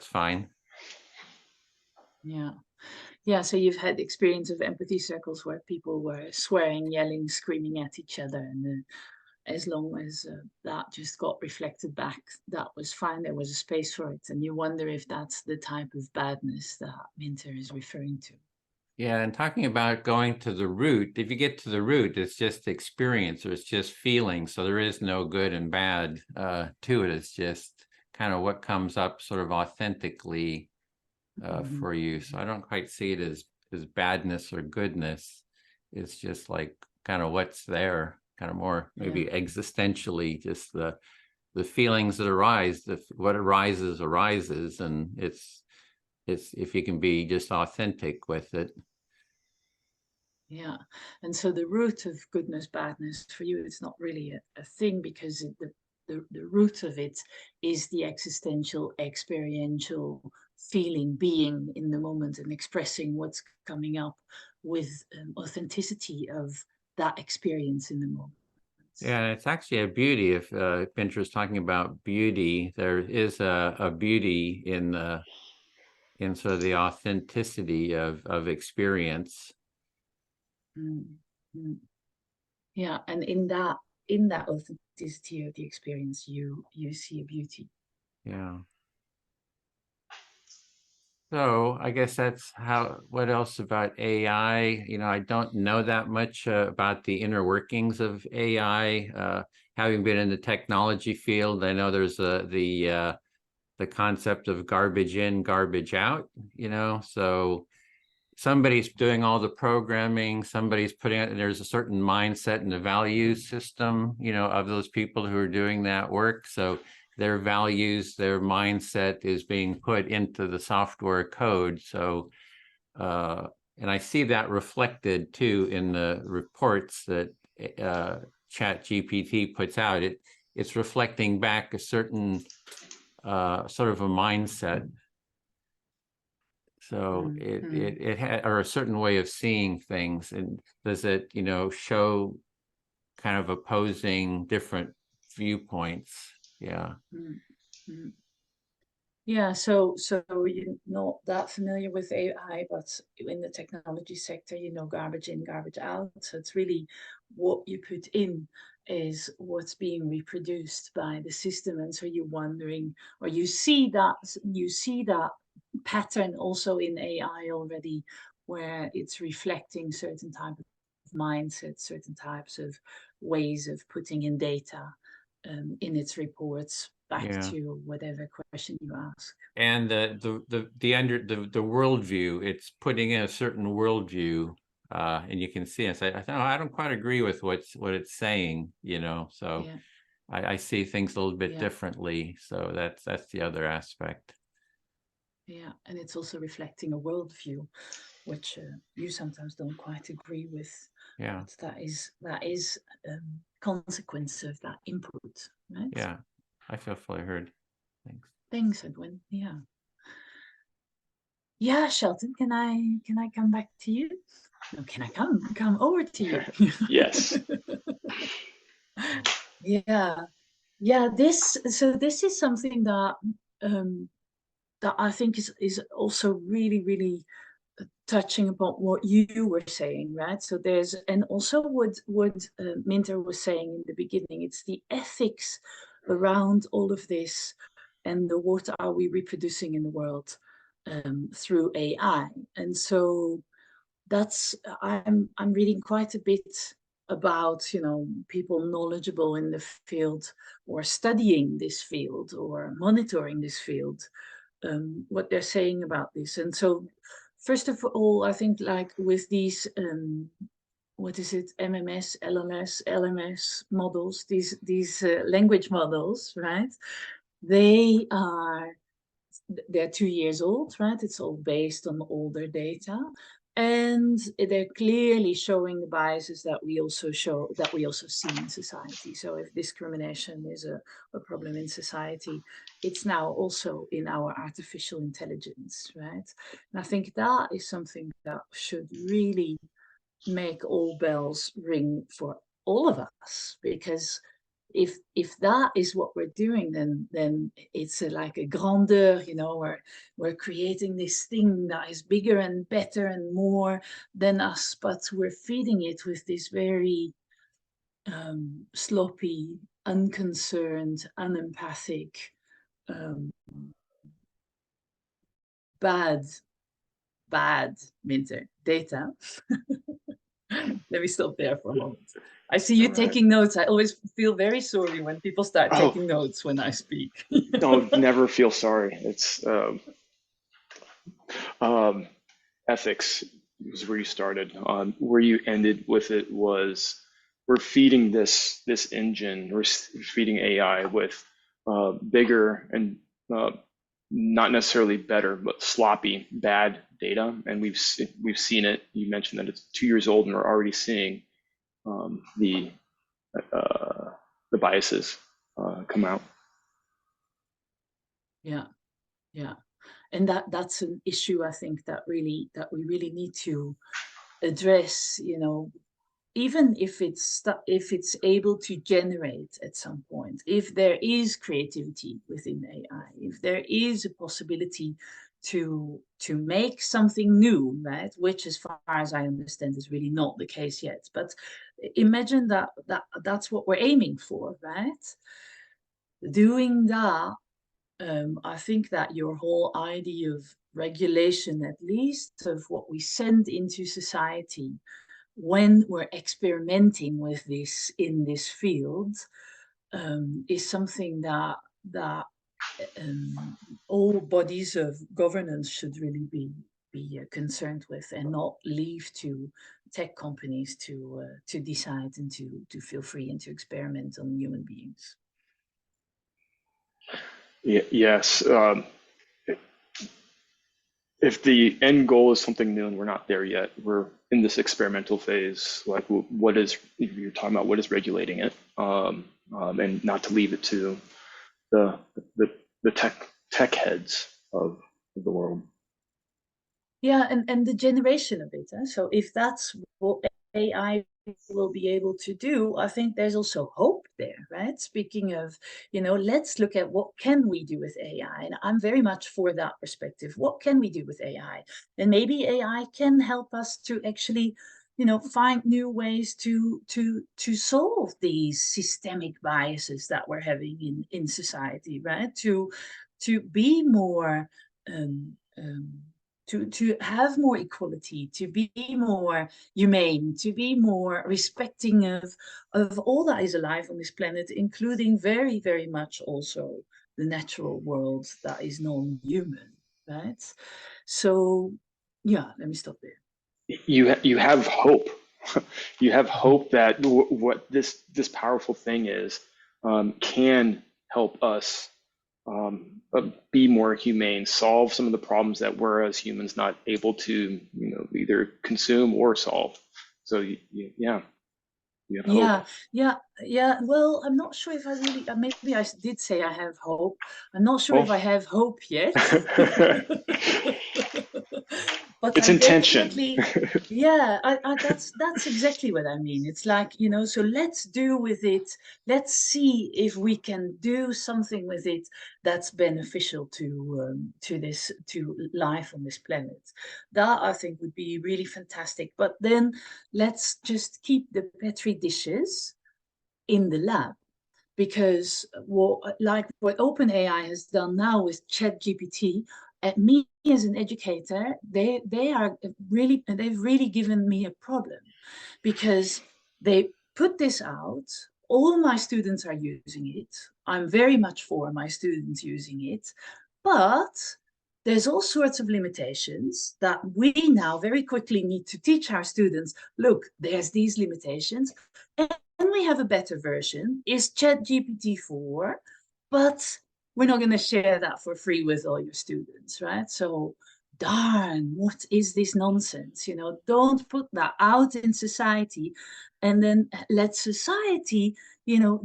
fine. Yeah, so you've had experience of empathy circles where people were swearing, yelling, screaming at each other, and as long as that just got reflected back, that was fine. There was a space for it, and you wonder if that's the type of badness that Minter is referring to. Yeah, and talking about going to the root, if you get to the root, it's just experience, or it's just feeling. So there is no good and bad to it. It's just kind of what comes up sort of authentically for you. So I don't quite see it as badness or goodness. It's just like kind of what's there, kind of more maybe existentially, just the feelings that arise. What arises, and it's if you can be just authentic with it. Yeah, and so the root of goodness, badness for you, it's not really a thing, because the root of it is the existential, experiential feeling, being in the moment and expressing what's coming up with authenticity of that experience in the moment. Yeah, it's actually a beauty. If Pinter is talking about beauty, there is a beauty in sort of the authenticity of experience. Mm-hmm. Yeah, and in that authenticity of the experience, you see a beauty. Yeah. So I guess that's how. What else about AI? You know, I don't know that much about the inner workings of AI. Having been in the technology field, I know there's the concept of garbage in, garbage out. You know, so somebody's doing all the programming, somebody's putting it, there's a certain mindset and a value system, you know, of those people who are doing that work. So their values, their mindset is being put into the software code. So, and I see that reflected too in the reports that ChatGPT puts out. It's reflecting back a certain sort of a mindset. So it had, or a certain way of seeing things. And does it, you know, show kind of opposing different viewpoints? Yeah. Mm-hmm. Yeah, so you're not that familiar with AI, but in the technology sector, you know, garbage in, garbage out. So it's really what you put in is what's being reproduced by the system. And so you're wondering, or you see that pattern also in AI already, where it's reflecting certain type of mindset, certain types of ways of putting in data in its reports back to whatever question you ask. And the worldview, it's putting in a certain worldview, and you can see it. I don't quite agree with what it's saying, you know. So I see things a little bit differently. So that's the other aspect. Yeah, and it's also reflecting a worldview, which you sometimes don't quite agree with. Yeah, but that is consequence of that input, right? Yeah, I feel fully heard. Thanks. Thanks, Edwin. Yeah. Yeah, Shelton, can I come back to you? No, can I come over to you? Yes. Yeah. This is something that that I think is also really touching upon what you were saying, right? So there's, and also what Minter was saying in the beginning, it's the ethics around all of this, and the what are we reproducing in the world through AI. And so that's, I'm reading quite a bit about, you know, people knowledgeable in the field or studying this field or monitoring this field, what they're saying about this. And so first of all, I think like with these what is it, MMS, LMS models, these language models, right? They're 2 years old, right? It's all based on older data, and they're clearly showing the biases that we also see in society. So if discrimination is a problem in society, it's now also in our artificial intelligence, right? And I think that is something that should really make all bells ring for all of us, because if that is what we're doing, then it's like a grandeur, you know, we're creating this thing that is bigger and better and more than us, but we're feeding it with this very sloppy, unconcerned, unempathic, bad Minter data. Let me stop there for a moment. I see you taking notes. I always feel very sorry when people start taking notes when I speak. Don't never feel sorry. It's Ethics was where you started. Where you ended with it was we're feeding this engine, we're feeding AI with bigger and not necessarily better, but sloppy, bad data, and we've seen it. You mentioned that it's 2 years old, and we're already seeing the biases come out. Yeah, yeah, and that's an issue I think that we really need to address. You know, even if it's able to generate at some point, if there is creativity within AI, if there is a possibility to make something new, right? Which, as far as I understand, is really not the case yet. But imagine that's what we're aiming for, right? Doing that, I think that your whole idea of regulation, at least of what we send into society when we're experimenting with this in this field, is something that all bodies of governance should really be concerned with, and not leave to tech companies to decide and to feel free and to experiment on human beings. Yes. If the end goal is something new and we're not there yet, we're in this experimental phase. Like, what is, you're talking about, what is regulating it, and not to leave it to the tech heads of the world. Yeah, and the generation of it. So if that's what AI will be able to do, I think there's also hope there, right? Speaking of, let's look at what can we do with AI. And I'm very much for that perspective. What can we do with AI? And maybe AI can help us to actually, find new ways to solve these systemic biases that we're having in society, right? To be more to have more equality, to be more humane, to be more respecting of all that is alive on this planet, including very, very much also the natural world that is non-human, right? So, yeah, let me stop there. You have hope. You have hope that what this powerful thing is can help us be more humane, solve some of the problems that we're as humans not able to, either consume or solve. So yeah, you have hope. Yeah. Well, I'm not sure if I really, maybe I did say I have hope. I'm not sure if I have hope yet. But It's I intention. definitely, yeah, that's exactly what I mean. It's like, so let's do with it. Let's see if we can do something with it that's beneficial to life on this planet. That I think would be really fantastic. But then let's just keep the petri dishes in the lab. Because what OpenAI has done now with ChatGPT, me as an educator, they've really given me a problem, because they put this out. All my students are using it. I'm very much for my students using it, but there's all sorts of limitations that we now very quickly need to teach our students. Look, there's these limitations. And we have a better version, is ChatGPT 4, but we're not going to share that for free with all your students, right? So, darn, what is this nonsense? Don't put that out in society and then let society,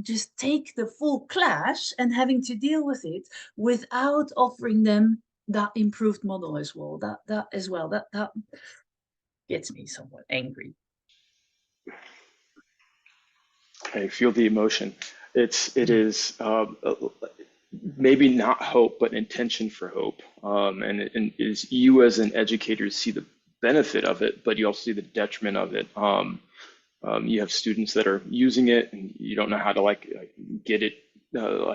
just take the full clash and having to deal with it without offering them that improved model as well. That gets me somewhat angry. I feel the emotion. It is maybe not hope, but intention for hope. And is you as an educator see the benefit of it, but you also see the detriment of it. You have students that are using it, and you don't know how to get it,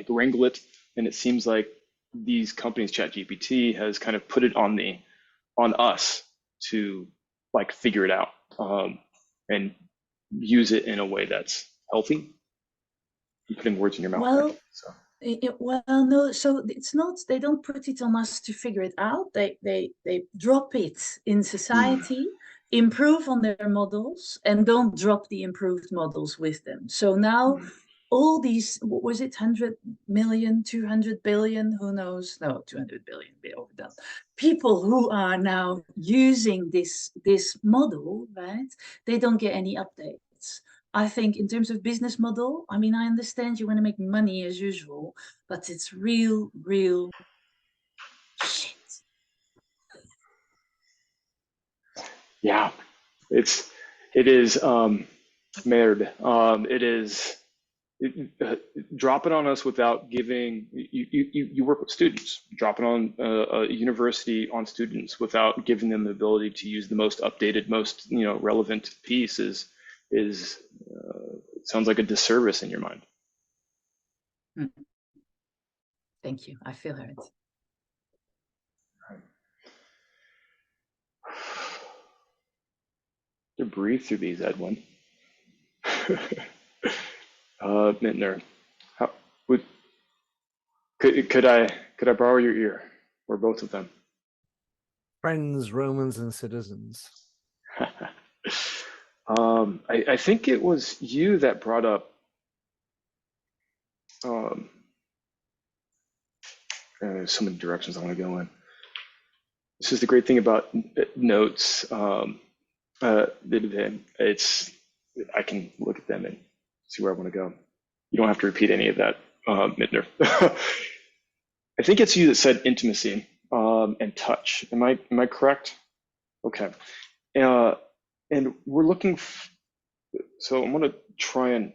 wrangle it. And it seems like these companies, ChatGPT, has kind of put it on us to figure it out and use it in a way that's healthy. I'm putting words in your mouth. Well, Well, no, so it's not, they don't put it on us to figure it out. They drop it in society, improve on their models, and don't drop the improved models with them. So now all these, what was it, 100 million, 200 billion, who knows? No, 200 billion, a bit overdone. People who are now using this model, right? They don't get any updates. I think in terms of business model, I mean, I understand you want to make money as usual, but it's real shit. Yeah, it is merde. It is drop it on us without giving. You work with students. Drop it on a university on students without giving them the ability to use the most updated, most relevant piece is sounds like a disservice in your mind. Thank you. I feel hurt. To breathe through these, Edwin. Mintner, could I borrow your ear, or both of them? Friends, Romans, and citizens. I think it was you that brought up there's so many directions I want to go in. This is the great thing about notes. It's I can look at them and see where I want to go. You don't have to repeat any of that, Mittner. I think it's you that said intimacy and touch. Am I correct? Okay. And we're looking. So I'm going to try and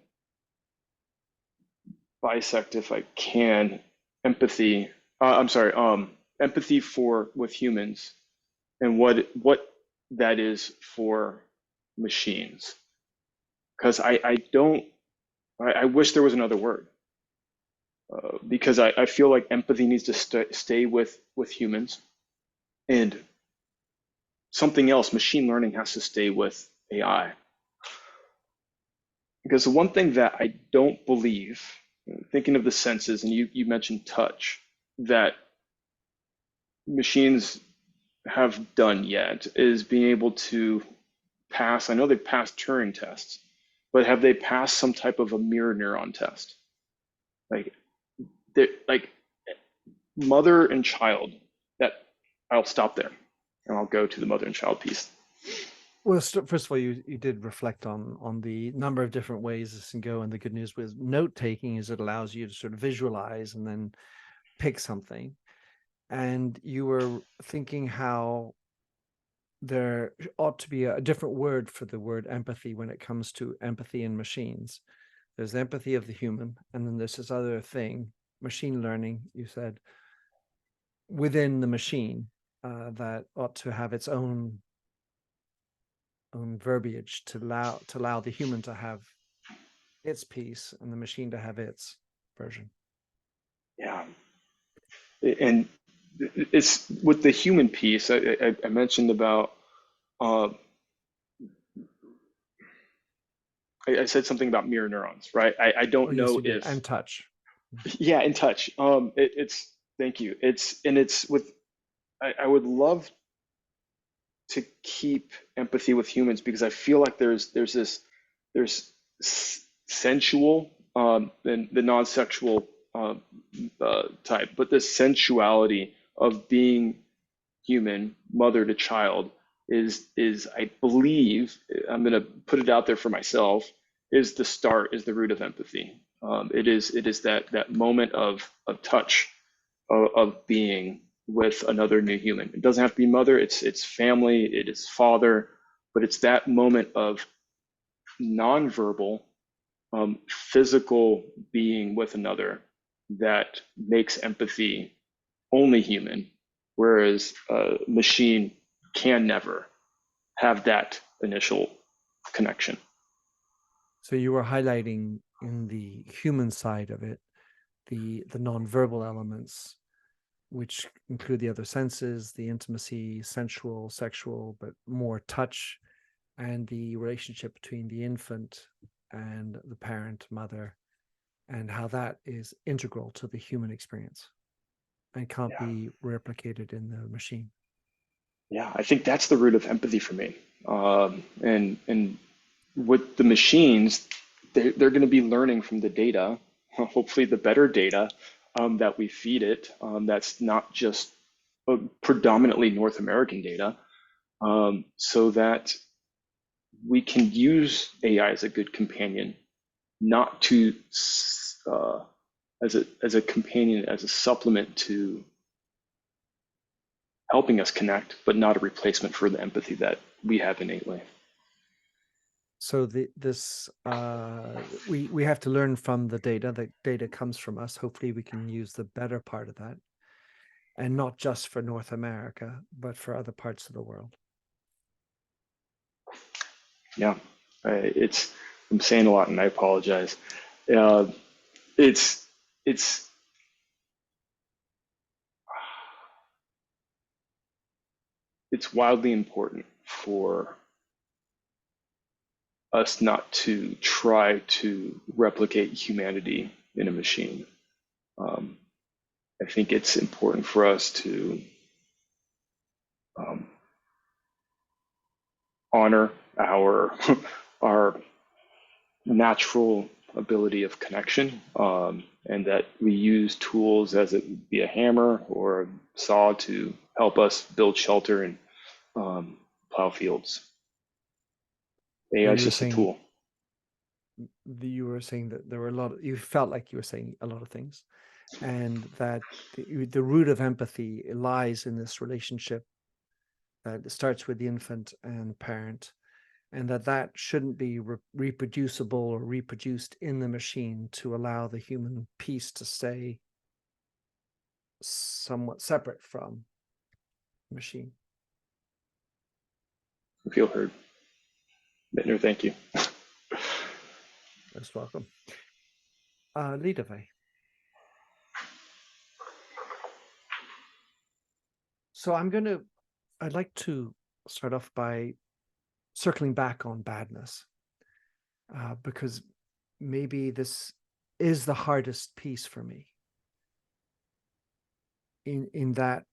bisect, if I can, empathy. Empathy with humans, and what that is for machines. Because I wish there was another word. Because I feel like empathy needs to stay with humans, and something else, machine learning, has to stay with AI. Because the one thing that I don't believe, thinking of the senses, and you mentioned touch, that machines have done yet is being able to pass. I know they've passed Turing tests, but have they passed some type of a mirror neuron test? Like mother and child. That I'll stop there, and I'll go to the mother and child piece. Well, first of all, you did reflect on the number of different ways this can go, and the good news with note taking is it allows you to sort of visualize and then pick something. And you were thinking how there ought to be a different word for the word empathy when it comes to empathy in machines. There's the empathy of the human, and then there's this other thing, machine learning, you said, within the machine that ought to have its own verbiage to allow the human to have its piece and the machine to have its version. Yeah, and it's with the human piece. I mentioned about. I said something about mirror neurons, right? I don't know if and touch. Yeah, and touch. It's thank you. It's with. I would love to keep empathy with humans, because I feel like there's sensual and the non-sexual type, but the sensuality of being human, mother to child, is I believe, I'm going to put it out there for myself, is the root of empathy. It is that moment of touch, of being with another new human. It doesn't have to be mother, it's family, it is father, but it's that moment of nonverbal, physical being with another that makes empathy only human, whereas a machine can never have that initial connection. So you were highlighting in the human side of it, the nonverbal elements, which include the other senses, the intimacy, sensual, sexual, but more touch, and the relationship between the infant and the parent, mother, and how that is integral to the human experience and can't be replicated in the machine. Yeah, I think that's the root of empathy for me. And with the machines, they're going to be learning from the data, hopefully the better data that we feed it. That's not just predominantly North American data, so that we can use AI as a good companion, not to as a companion, as a supplement to helping us connect, but not a replacement for the empathy that we have innately. So we have to learn from the data. The data comes from us. Hopefully we can use the better part of that, and not just for North America, but for other parts of the world. Yeah, I'm saying a lot and I apologize. It's wildly important for us not to try to replicate humanity in a machine. I think it's important for us to honor our natural ability of connection, and that we use tools, as it would be a hammer or a saw, to help us build shelter and plow fields. AI is just a tool. You were saying that there were you felt like you were saying a lot of things, and that the root of empathy lies in this relationship that starts with the infant and parent, and that shouldn't be reproducible or reproduced in the machine to allow the human piece to stay somewhat separate from the machine. I feel heard. Bittner, thank you. Most welcome. Lidewij. So I'd like to start off by circling back on badness, because maybe this is the hardest piece for me, in that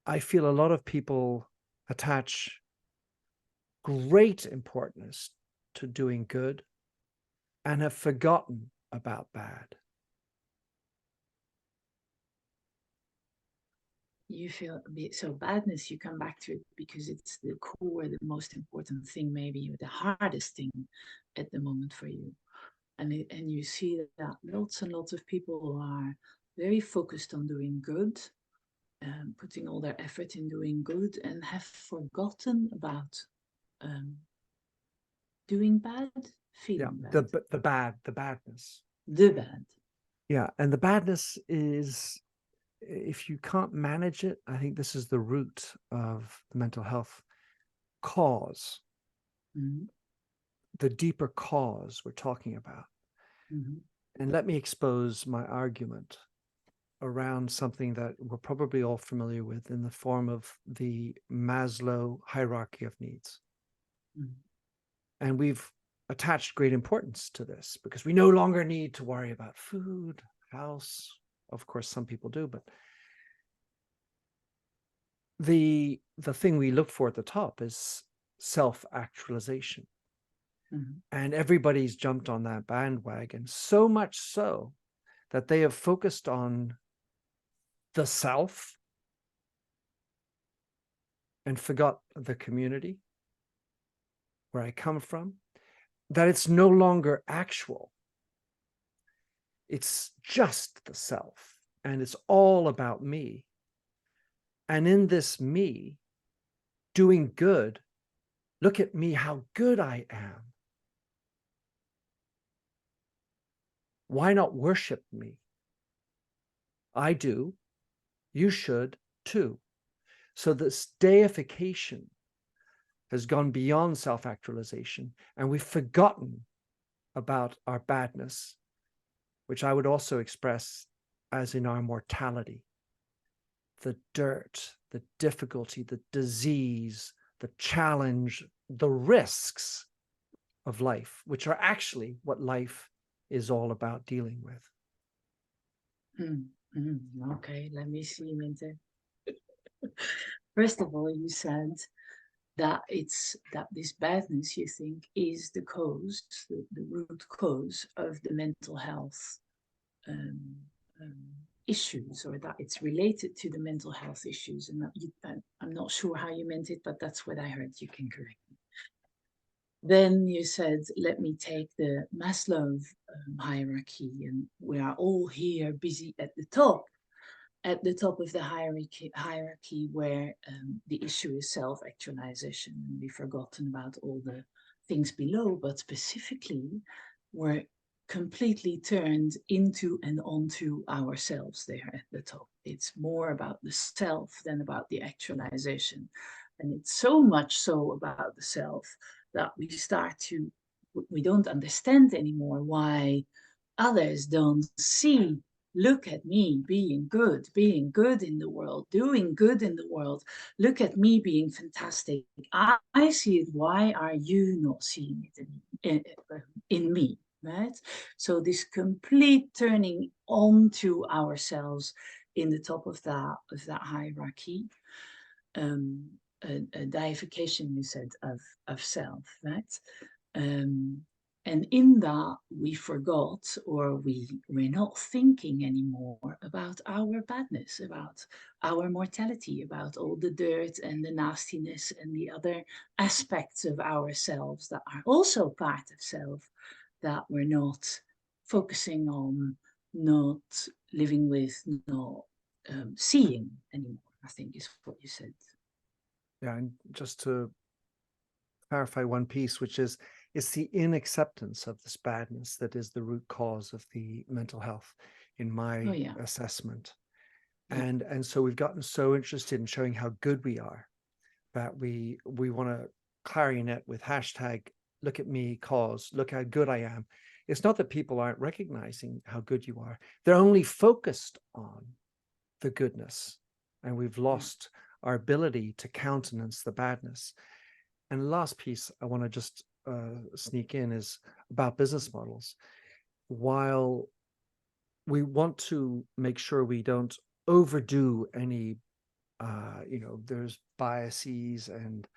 I feel a lot of people attach great importance to doing good and have forgotten about bad. You feel a bit, so badness, you come back to it because it's the core, the most important thing, maybe the hardest thing at the moment for you. And you see that lots and lots of people are very focused on doing good, putting all their effort in doing good, and have forgotten about doing bad, feeling bad. The badness. The bad. Yeah, and the badness is, if you can't manage it, I think this is the root of the mental health cause. Mm-hmm. The deeper cause we're talking about. Mm-hmm. And let me expose my argument around something that we're probably all familiar with in the form of the Maslow hierarchy of needs. Mm-hmm. And we've attached great importance to this because we no longer need to worry about food, house. Of course, some people do, but the thing we look for at the top is self-actualization. Mm-hmm. And everybody's jumped on that bandwagon, so much so that they have focused on the self and forgot the community where I come from, that it's no longer actual. It's just the self, and it's all about me. And in this me, doing good, look at me, how good I am. Why not worship me? I do. You should too. So this deification has gone beyond self-actualization, and we've forgotten about our badness, which I would also express as in our mortality. The dirt, the difficulty, the disease, the challenge, the risks of life, which are actually what life is all about dealing with. Okay, let me see, Minte. First of all, you said that this badness, you think, is the cause, the root cause of the mental health issues, or that it's related to the mental health issues. And I'm not sure how you meant it, but that's what I heard. You can correct me. Then you said, let me take the Maslow hierarchy, and we are all here busy at the top of the hierarchy where the issue is self-actualization. And we've forgotten about all the things below, but specifically we're completely turned into and onto ourselves there at the top. It's more about the self than about the actualization. And it's so much so about the self that we don't understand anymore why others don't see. Look at me being good in the world, doing good in the world. Look at me being fantastic. I see it. Why are you not seeing it in me? Right? So this complete turning onto ourselves in the top of that hierarchy, a deification, you said, of self, right? And in that, we forgot, or we're not thinking anymore about our badness, about our mortality, about all the dirt and the nastiness and the other aspects of ourselves that are also part of self that we're not focusing on, not living with, not seeing anymore, I think is what you said. Yeah, and just to clarify one piece, which is, it's the inacceptance of this badness that is the root cause of the mental health, in my assessment. And so we've gotten so interested in showing how good we are that we want to clarionet with hashtag look at me, cause look how good I am. It's not that people aren't recognizing how good you are. They're only focused on the goodness, and we've lost our ability to countenance the badness. And the last piece I want to just sneak in is about business models. While we want to make sure we don't overdo any, there's biases and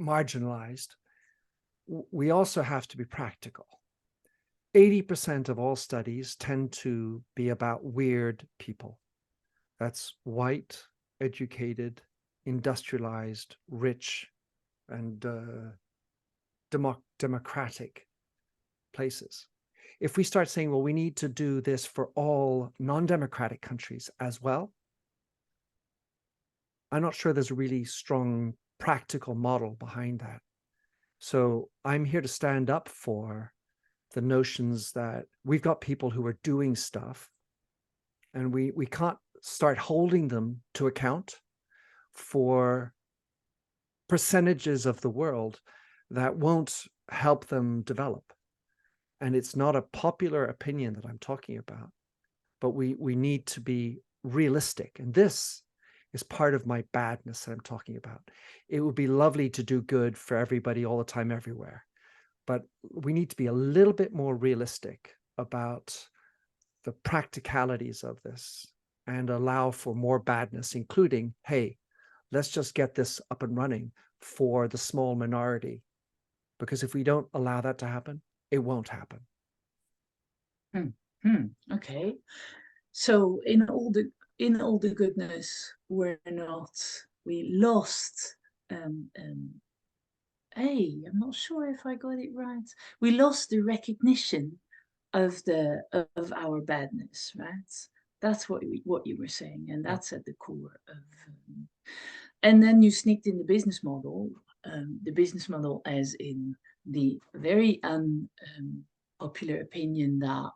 marginalized, we also have to be practical. 80% of all studies tend to be about weird people. That's white, educated, industrialized, rich, and democratic places. If we start saying, well, we need to do this for all non-democratic countries as well, I'm not sure there's a really strong practical model behind that. So I'm here to stand up for the notions that we've got people who are doing stuff, and we can't start holding them to account for percentages of the world that won't help them develop. And it's not a popular opinion that I'm talking about, but we need to be realistic. And this is part of my badness that I'm talking about. It would be lovely to do good for everybody all the time, everywhere. But we need to be a little bit more realistic about the practicalities of this and allow for more badness, including, hey, let's just get this up and running for the small minority. Because if we don't allow that to happen, it won't happen. Okay. So in all the goodness, we lost, hey, I'm not sure if I got it right. We lost the recognition of our badness, right? That's what you were saying, and that's at the core of. And then you sneaked in the business model as in the very unpopular opinion that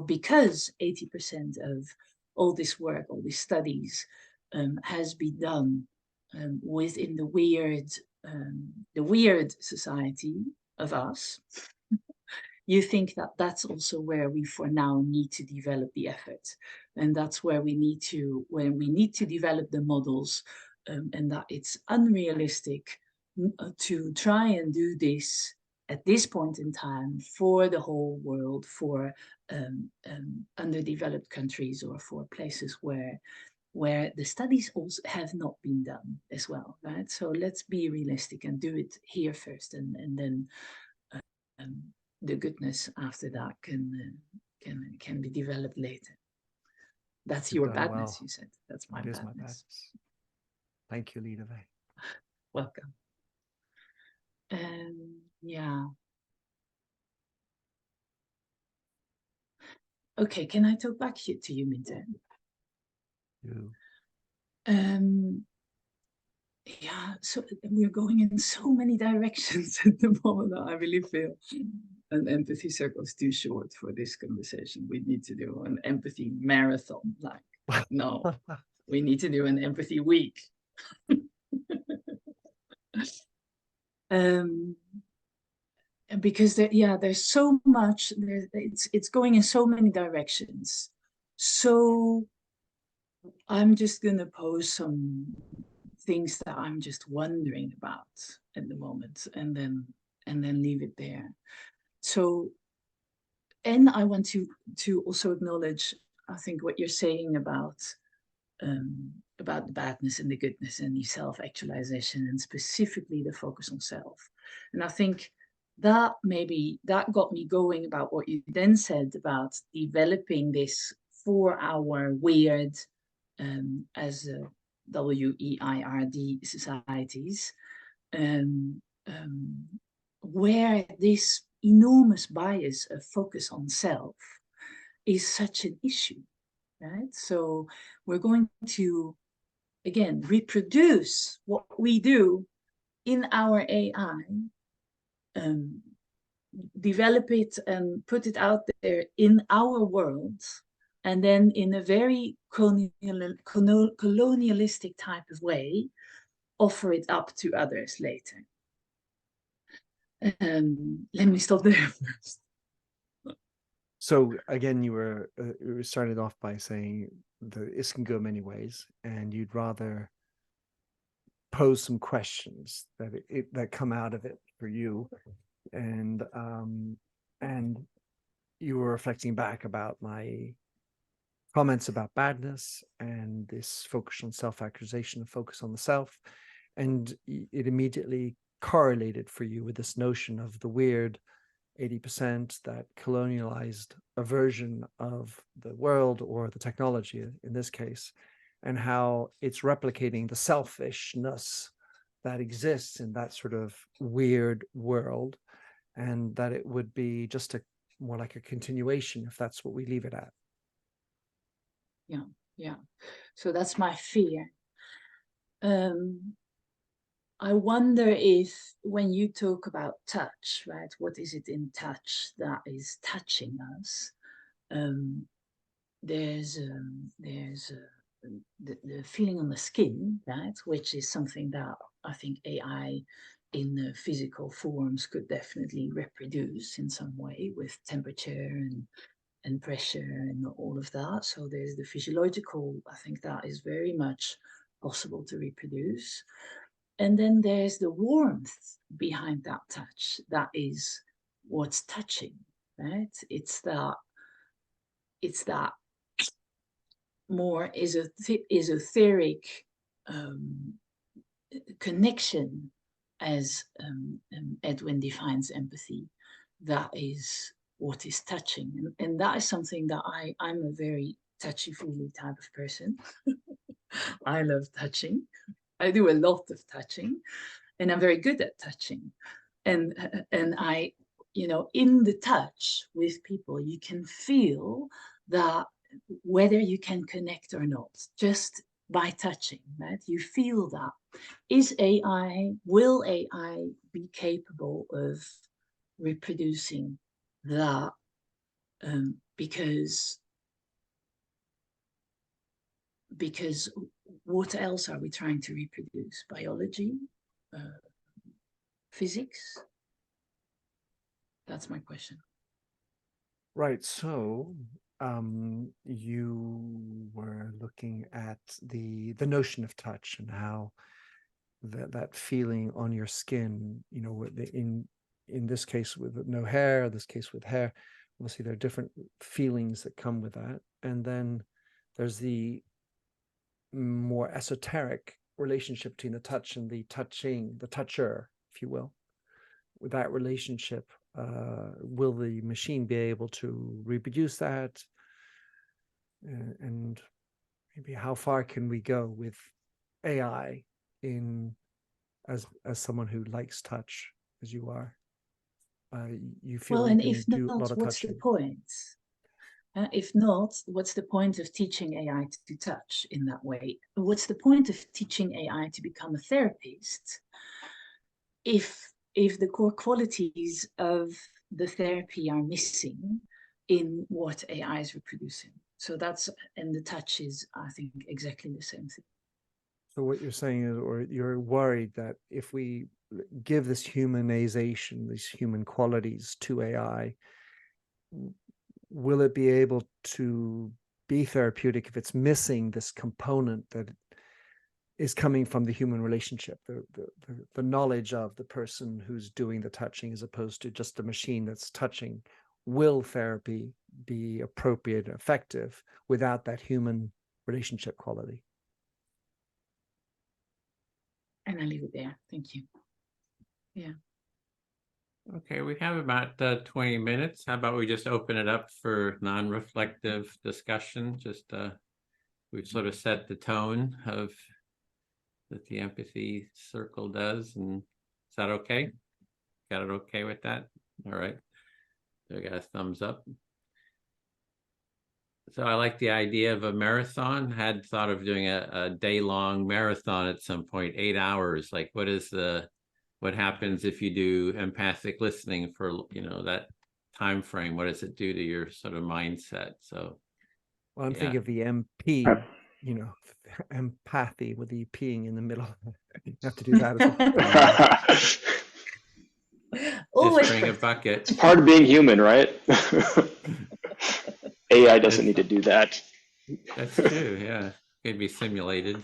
because 80% of all this work, all these studies, has been done within the weird society of us, you think that that's also where we for now need to develop the effort. And that's where we need to develop the models and that it's unrealistic to try and do this at this point in time for the whole world, for underdeveloped countries, or for places where the studies also have not been done as well, right? So let's be realistic and do it here first, and then the goodness after that can be developed later. That's You've your done badness, well. you said. That's my It is my badness. badness. Thank you, Lidewij. Welcome. Yeah. Okay, can I talk back to you, Minte? You. Yeah, so we're going in so many directions at the moment that I really feel an empathy circle is too short for this conversation. We need to do an empathy marathon. Like, no, we need to do an empathy week. Because there's so much. It's going in so many directions. So I'm just gonna pose some things that I'm just wondering about at the moment, and then leave it there. So, and I want to also acknowledge, I think, what you're saying about the badness and the goodness and the self-actualization, and specifically the focus on self. And I think that got me going about what you then said about developing this for our weird as WEIRD societies, where this enormous bias of focus on self is such an issue, right? So we're going to, again, reproduce what we do in our AI, develop it and put it out there in our world, and then in a very colonialistic type of way, offer it up to others later. Let me stop there first. So again, you started off by saying this can go many ways, and you'd rather pose some questions that come out of it for you, and you were reflecting back about my comments about badness and this focus on self-accusation and focus on the self, and it immediately correlated for you with this notion of the weird 80% that colonialized a version of the world or the technology in this case, and how it's replicating the selfishness that exists in that sort of weird world, and that it would be just more like a continuation if that's what we leave it at. Yeah. So that's my fear. I wonder if, when you talk about touch, right, what is it in touch that is touching us? There's the feeling on the skin, right, which is something that I think AI in physical forms could definitely reproduce in some way, with temperature and pressure and all of that. So there's the physiological, I think that is very much possible to reproduce. And then there's the warmth behind that touch. That is what's touching, right? It's that more esoteric connection, as Edwin defines empathy. That is what is touching. And that is something that I'm a very touchy-feely type of person. I love touching. I do a lot of touching, and I'm very good at touching. And I, in the touch with people, you can feel that whether you can connect or not, just by touching, right? You feel that. Will AI be capable of reproducing that? Because what else are we trying to reproduce? Biology? Physics? That's my question. Right. So you were looking at the notion of touch and how that feeling on your skin, you know, in this case with no hair, this case with hair, obviously there are different feelings that come with that. And then there's the more esoteric relationship between the touch and the touching, the toucher, if you will. With that relationship, will the machine be able to reproduce that? And maybe how far can we go with AI in as someone who likes touch as you are? You feel Well, you and can if do a not, lot of what's the touching. point? If not, what's the point of teaching AI to touch in that way? What's the point of teaching AI to become a therapist if the core qualities of the therapy are missing in what AI is reproducing? So that's, and the touch is, I think, exactly the same thing. So what you're saying is, or you're worried that if we give this humanization, these human qualities to AI, will it be able to be therapeutic if it's missing this component that is coming from the human relationship, the knowledge of the person who's doing the touching as opposed to just a machine that's touching? Will therapy be appropriate and effective without that human relationship quality? And I leave it there. Thank you. Yeah. Okay, we have about 20 minutes. How about we just open it up for non-reflective discussion? Just we've sort of set the tone of that the empathy circle does, and is that okay? Got it okay with that? All right. So I got a thumbs up. So I like the idea of a marathon. Had thought of doing a day-long marathon at some point, 8 hours. Like, what happens if you do empathic listening for, you know, that time frame? What does it do to your sort of mindset? So, well, I'm yeah. thinking of the MP, you know, empathy with the peeing in the middle. You have to do that as well. Just bring a bucket. It's part of being human, right? AI doesn't need to do that. That's true. Yeah, it could be simulated.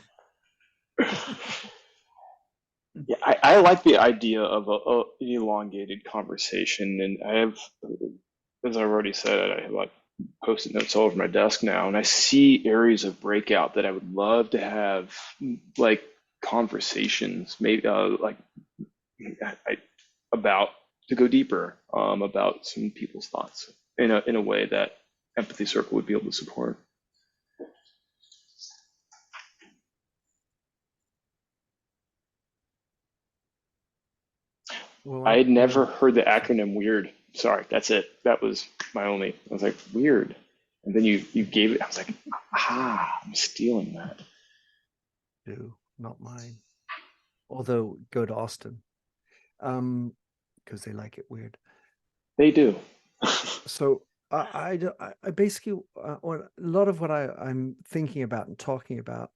Yeah, I like the idea of an elongated conversation, and I have, as I've already said, I have like post-it notes all over my desk now, and I see areas of breakout that I would love to have, like conversations, maybe about to go deeper, about some people's thoughts in a way that Empathy Circle would be able to support. Well, I had never heard the acronym WEIRD. Sorry, that's it. That was my only. I was like, weird. And then you gave it. I was like, I'm stealing that. do, not mine. Although go to Austin, because they like it weird. They do. So I basically, a lot of what I'm thinking about and talking about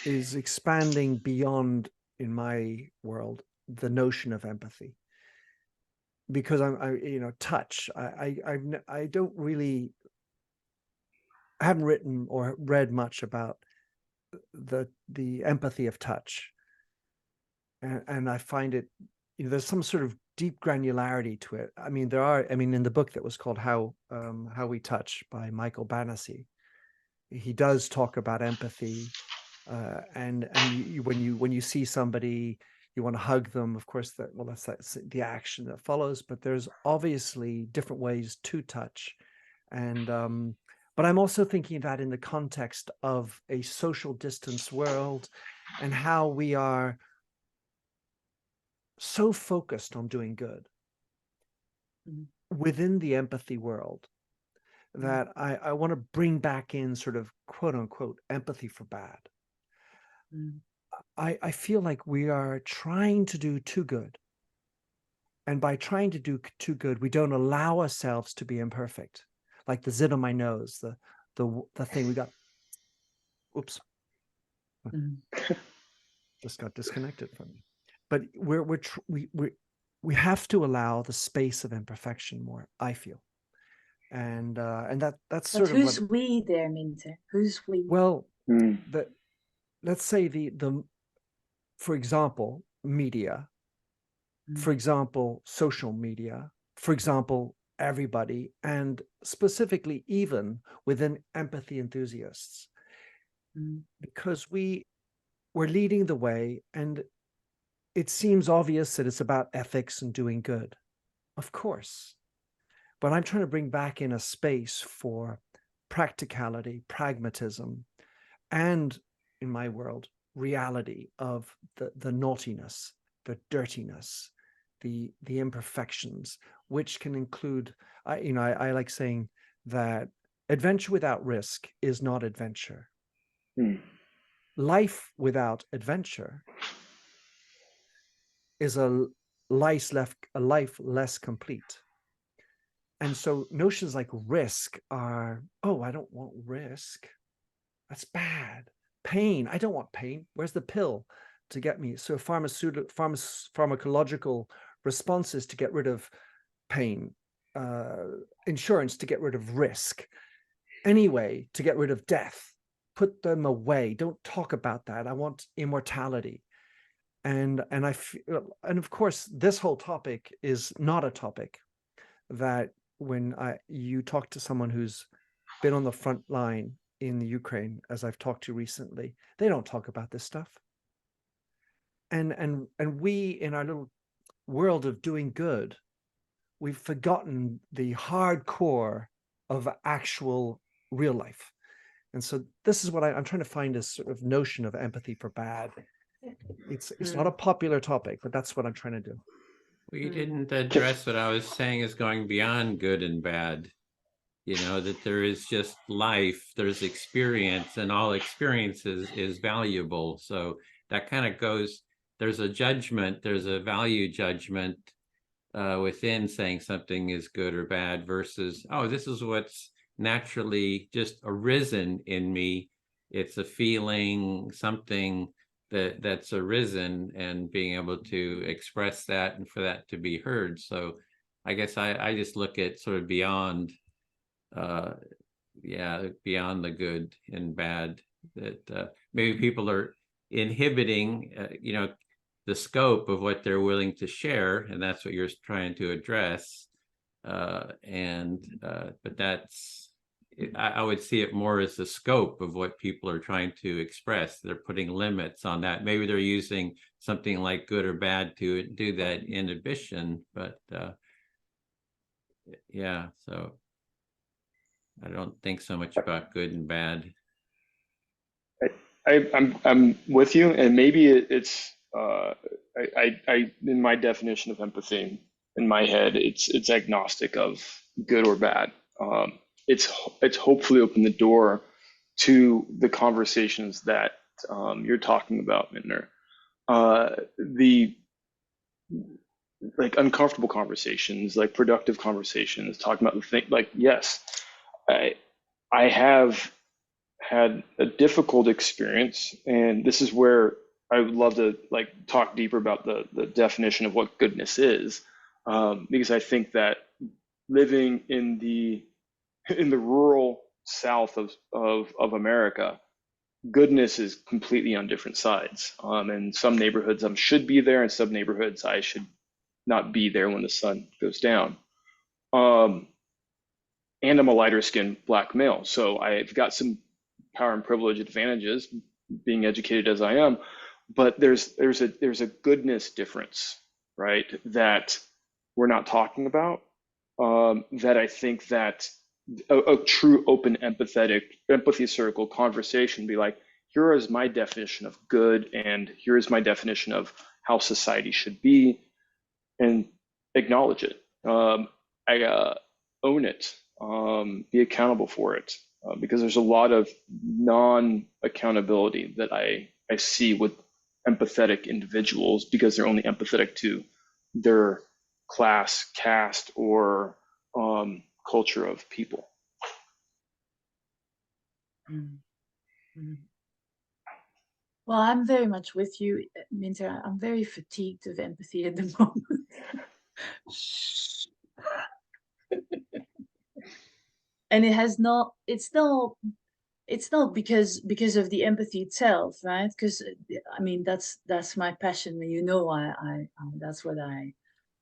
is expanding beyond, in my world, the notion of empathy. Because touch. I don't really, I haven't written or read much about the empathy of touch, and I find it, you know, there's some sort of deep granularity to it. I mean, in the book that was called How We Touch by Michael Banassi, he does talk about empathy, and when you see somebody, you want to hug them. Of course, that's the action that follows. But there's obviously different ways to touch, and but I'm also thinking that in the context of a social distance world, and how we are so focused on doing good within the empathy world, that I want to bring back in sort of quote unquote empathy for bad. I feel like we are trying to do too good. And by trying to do too good, we don't allow ourselves to be imperfect. Like the zit on my nose, the thing we got. Oops. Just got disconnected from me. But we have to allow the space of imperfection more, I feel. and that's But sort of what. who's we there, Minter? Who's we? Well, Mm. let's say the for example, media, for example, social media, for example, everybody, and specifically even within empathy enthusiasts, because we're leading the way, and it seems obvious that it's about ethics and doing good, of course. But I'm trying to bring back in a space for practicality, pragmatism, and in my world, reality of the naughtiness, the dirtiness, the imperfections, which can include, I like saying that adventure without risk is not adventure. Life without adventure is a life less complete. And so notions like risk are, oh, I don't want risk. That's bad. Pain, I don't want pain. Where's the pill to get me? So pharmacological responses to get rid of pain, insurance to get rid of risk, anyway, to get rid of death. Put them away. Don't talk about that. I want immortality. And I feel, and of course, this whole topic is not a topic that when you talk to someone who's been on the front line in the Ukraine, as I've talked to recently, they don't talk about this stuff. And we, in our little world of doing good, we've forgotten the hardcore of actual real life. And so this is what I'm trying to find, this sort of notion of empathy for bad. It's not a popular topic, but that's what I'm trying to do. We didn't address what I was saying is going beyond good and bad. You know, that there is just life, there's experience, and all experience is valuable. So that kind of goes, there's a judgment, there's a value judgment within saying something is good or bad versus, oh, this is what's naturally just arisen in me. It's a feeling, something that's arisen, and being able to express that and for that to be heard. So I guess I just look at sort of beyond beyond the good and bad, that maybe people are inhibiting the scope of what they're willing to share, and that's what you're trying to address, but that's, I would see it more as the scope of what people are trying to express. They're putting limits on that. Maybe they're using something like good or bad to do that inhibition, but so I don't think so much about good and bad. I'm with you, and maybe it's I in my definition of empathy in my head, it's agnostic of good or bad. It's hopefully opened the door to the conversations that you're talking about, Mintner. The like uncomfortable conversations, like productive conversations, talking about the thing. Like, yes, I have had a difficult experience, and this is where I would love to like talk deeper about the definition of what goodness is, because I think that living in the rural south of America, goodness is completely on different sides. In some neighborhoods, I should be there. In some neighborhoods, I should not be there when the sun goes down. And I'm a lighter skinned Black male, so I've got some power and privilege advantages being educated as I am, but there's a goodness difference, right, that we're not talking about, that I think that a true open empathy circle conversation be like, here is my definition of good, and here is my definition of how society should be, and acknowledge it. I own it, be accountable for it, because there's a lot of non-accountability that I see with empathetic individuals, because they're only empathetic to their class, caste, or culture of people. Well, I'm very much with you, Minter. I'm very fatigued of empathy at the moment. and it's not because of the empathy itself, right? Because I mean that's my passion. You know, I that's what I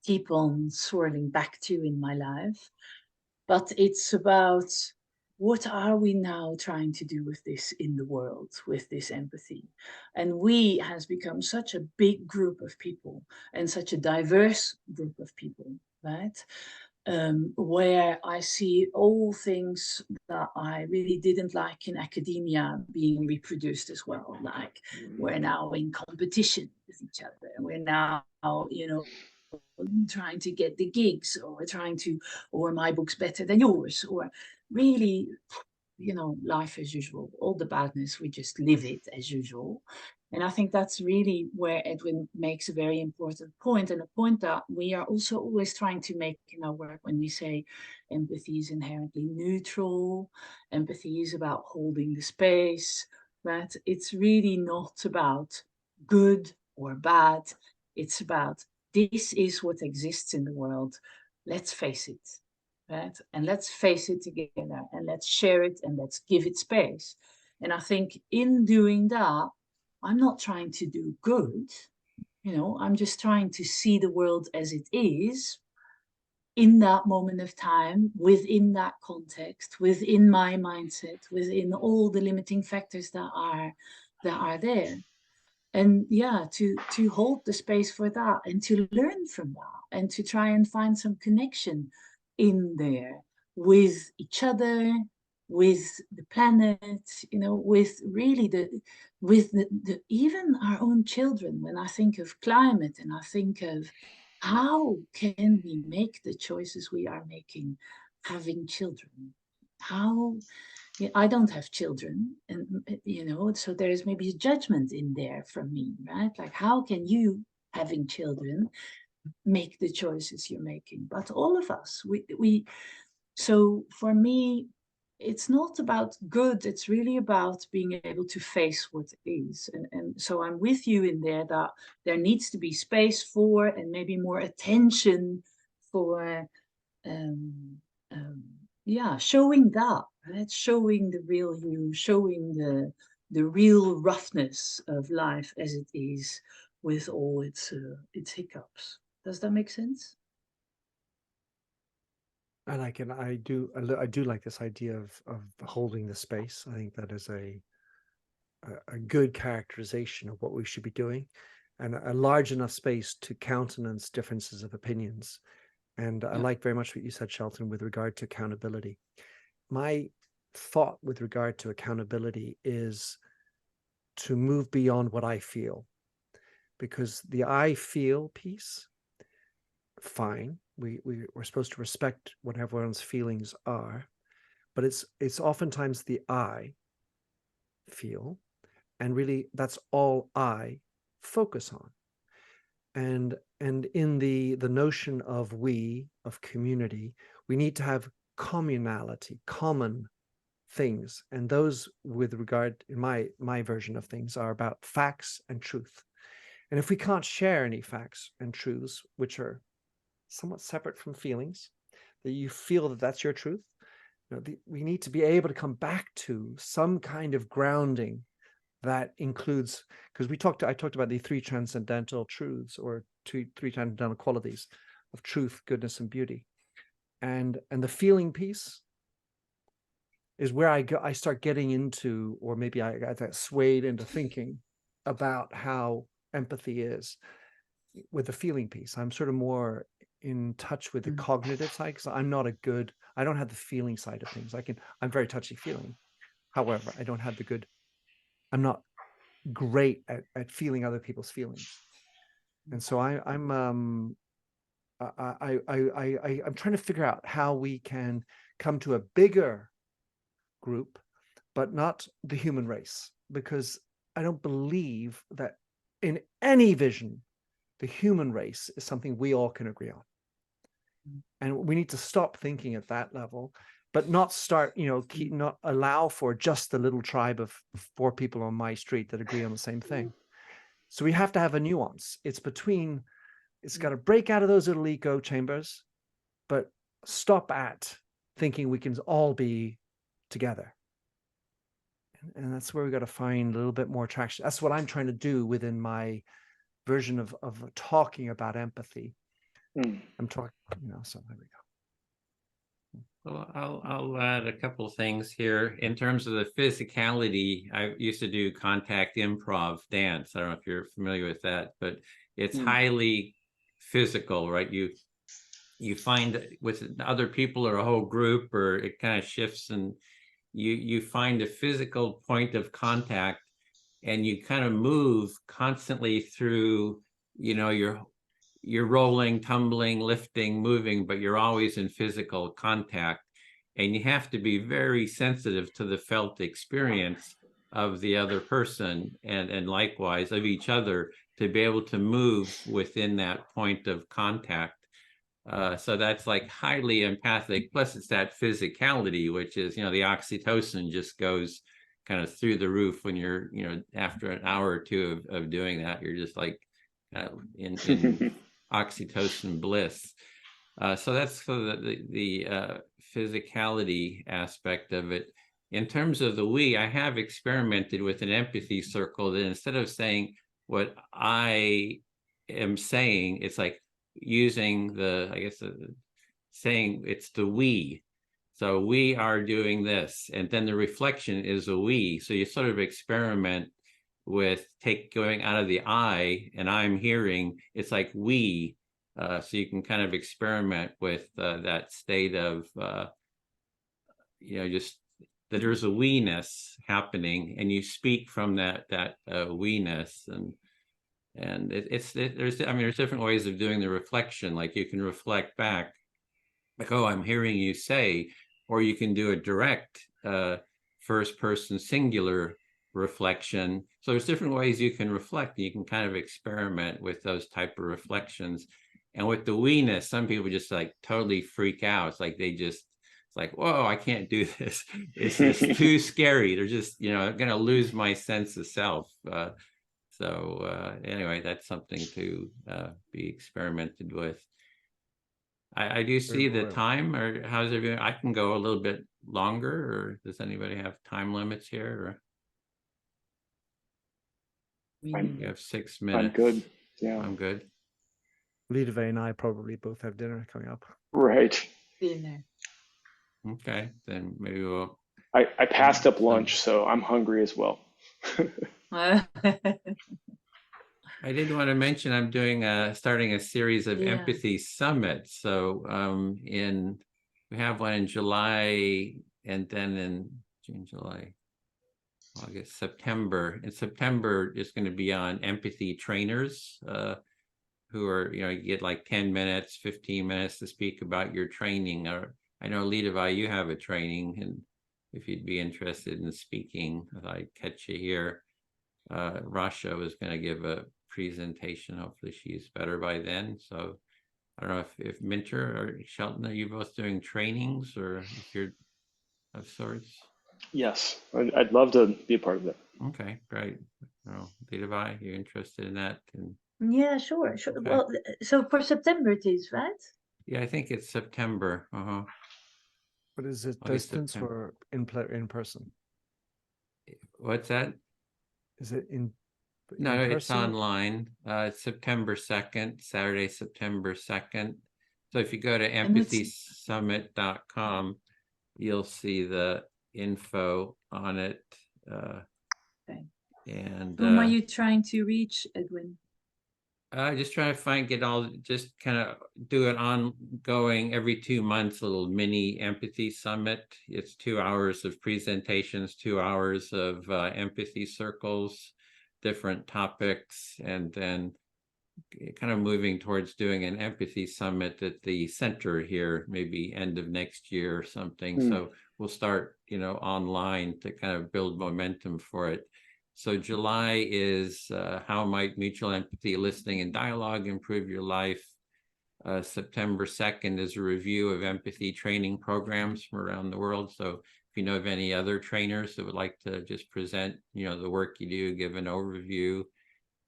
keep on swirling back to in my life. But it's about what are we now trying to do with this in the world, with this empathy? And we has become such a big group of people and such a diverse group of people, right? Where I see all things that I really didn't like in academia being reproduced as well. Like we're now in competition with each other. We're now, you know, trying to get the gigs, or we're trying to, or my book's better than yours, or really, you know, life as usual. All the badness, we just live it as usual. And I think that's really where Edwin makes a very important point, and a point that we are also always trying to make in our work when we say empathy is inherently neutral, empathy is about holding the space, right? It's really not about good or bad. It's about this is what exists in the world. Let's face it, right? And let's face it together, and let's share it, and let's give it space. And I think in doing that, I'm not trying to do good, you know, I'm just trying to see the world as it is in that moment of time, within that context, within my mindset, within all the limiting factors that are there. And yeah, to hold the space for that, and to learn from that, and to try and find some connection in there with each other, with the planet, you know, with really the even our own children. When I think of climate, and I think of how can we make the choices we are making having children, how, yeah, I don't have children, and you know, so there is maybe a judgment in there from me, right? Like, how can you, having children, make the choices you're making? But all of us, we. So for me, it's not about good. It's really about being able to face what is, and so I'm with you in there that there needs to be space for, and maybe more attention for. Um, yeah, showing that, right? Showing the real you, showing the real roughness of life as it is, with all its hiccups. Does that make sense? I like it. I do like this idea of holding the space. I think that is a good characterization of what we should be doing, and a large enough space to countenance differences of opinions. And I like very much what you said, Shelton, with regard to accountability. My thought with regard to accountability is to move beyond what I feel, because the I feel piece, fine, we're supposed to respect what everyone's feelings are, but it's oftentimes the I feel, and really that's all I focus on. And in the notion of community, we need to have communality, common things, and those, with regard, in my version of things, are about facts and truth. And if we can't share any facts and truths, which are somewhat separate from feelings, that you feel that that's your truth, you know, we need to be able to come back to some kind of grounding that includes, because I talked about the three transcendental truths, or three transcendental qualities of truth, goodness, and beauty, and the feeling piece is where I start getting into, or maybe I got swayed into thinking about how empathy is with the feeling piece. I'm sort of more in touch with the cognitive side, because I don't have the feeling side of things. I'm very touchy feeling. However, I don't have I'm not great at feeling other people's feelings. And so I'm trying to figure out how we can come to a bigger group, but not the human race, because I don't believe that in any vision the human race is something we all can agree on. And we need to stop thinking at that level, but not start, not allow for just the little tribe of 4 people on my street that agree on the same thing. So we have to have a nuance. It's got to break out of those little echo chambers, but stop at thinking we can all be together. And that's where we got to find a little bit more traction. That's what I'm trying to do within my version of talking about empathy. I'm talking, so there we go. Well, I'll add a couple of things here. In terms of the physicality, I used to do contact improv dance. I don't know if you're familiar with that, but it's highly physical, right? You find with other people or a whole group, or it kind of shifts, and you find a physical point of contact, and you kind of move constantly through, you're rolling, tumbling, lifting, moving, but you're always in physical contact. And you have to be very sensitive to the felt experience of the other person, and likewise of each other, to be able to move within that point of contact. So that's like highly empathic. Plus it's that physicality, which is, the oxytocin just goes kind of through the roof when you're, after an hour or two of doing that, you're just like in oxytocin bliss. So that's the physicality aspect of it. In terms of the we, I have experimented with an empathy circle that instead of saying what I am saying, it's like using saying it's the we. So we are doing this, and then the reflection is a we. So you sort of experiment with going out of the I, and I'm hearing, it's like we. So you can kind of experiment with that state of, just that there's a we-ness happening, and you speak from that we-ness, and there's different ways of doing the reflection. Like you can reflect back, like, oh, I'm hearing you say, or you can do a direct first person singular reflection. So there's different ways you can reflect. You can kind of experiment with those type of reflections. And with the we-ness, some people just like totally freak out. It's like it's like, whoa, I can't do this. It's just too scary. They're just, I'm going to lose my sense of self. Anyway, that's something to be experimented with. I do see the time, or how's everyone? I can go a little bit longer, or does anybody have time limits here? Or you have 6 minutes. I'm good. Yeah, I'm good. Lidewij and I probably both have dinner coming up. Right. Dinner. Okay, then maybe we'll. I passed up lunch, so I'm hungry as well. I did want to mention I'm doing starting a series of empathy summits. So we have one in July, and then in June, July, August, September. In September, it's going to be on empathy trainers who are, you get like 10 minutes, 15 minutes to speak about your training. Or I know, Lidewij, you have a training, and if you'd be interested in speaking, if I catch you here. Rasha was going to give a presentation. Hopefully she's better by then. So I don't know if Minter or Shelton, are you both doing trainings, or if you're of sorts? Yes, I'd love to be a part of that. Okay, great. Lidewij, you interested in that? Yeah, sure. Okay. Well, so for September it is, right? Yeah, I think it's September. But is it August, distance September. or in person? What's that? Is it in No, person? it's online. It's September 2nd, Saturday, September 2nd. So if you go to empathysummit.com, you'll see the info on it. Okay. And Whom are you trying to reach, Edwin? just trying to just kind of do an ongoing every 2 months little mini empathy summit. It's 2 hours of presentations, 2 hours of empathy circles, different topics, and then kind of moving towards doing an empathy summit at the center here, maybe end of next year or something. So we'll start, online to kind of build momentum for it. So July is how might mutual empathy, listening, and dialogue improve your life. September 2nd is a review of empathy training programs from around the world. So if you know of any other trainers that would like to just present, the work you do, give an overview.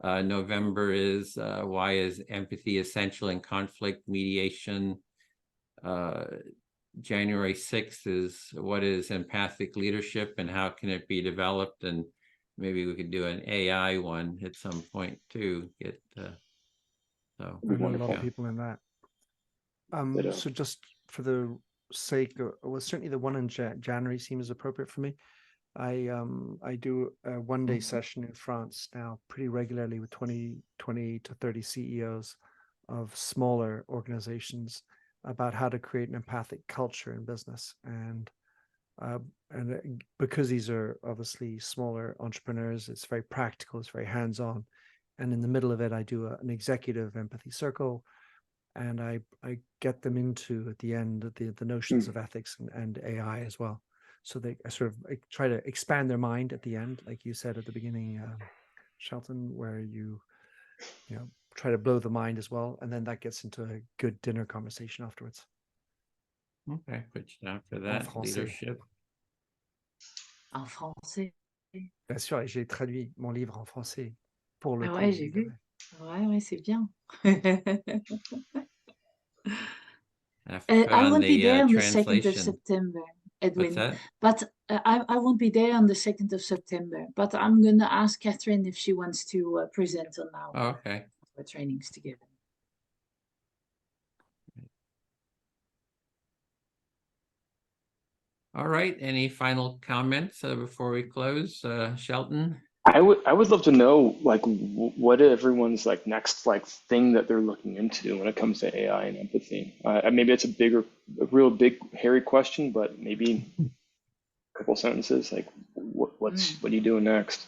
November is why is empathy essential in conflict mediation. January 6th is what is empathic leadership and how can it be developed? And maybe we could do an AI one at some point too. So I know a lot yeah. of people in that. Ditto. So just for the sake of, well, certainly the one in January seems appropriate for me. I do a one-day session in France now pretty regularly with 20 to 30 CEOs of smaller organizations about how to create an empathic culture in business. And because these are obviously smaller entrepreneurs, it's very practical, it's very hands-on. And in the middle of it, I do an executive empathy circle, and I get them into at the end the notions of ethics and AI as well. So they sort of try to expand their mind at the end, like you said at the beginning, Shelton, where you know, try to blow the mind as well, and then that gets into a good dinner conversation afterwards. Okay, which after that, leadership. En français. Bien sûr, j'ai traduit mon livre en français pour le Ah coup. ouais, j'ai vu. Ouais, c'est bien. I won't be there on the 2nd of September, Edwin. What's that? But I won't be there on the 2nd of September. But I'm going to ask Catherine if she wants to present on our Okay. trainings together. All right. Any final comments before we close, Shelton? I would love to know like what everyone's like next like thing that they're looking into when it comes to AI and empathy. Maybe it's a real big hairy question, but maybe a couple sentences like what are you doing next?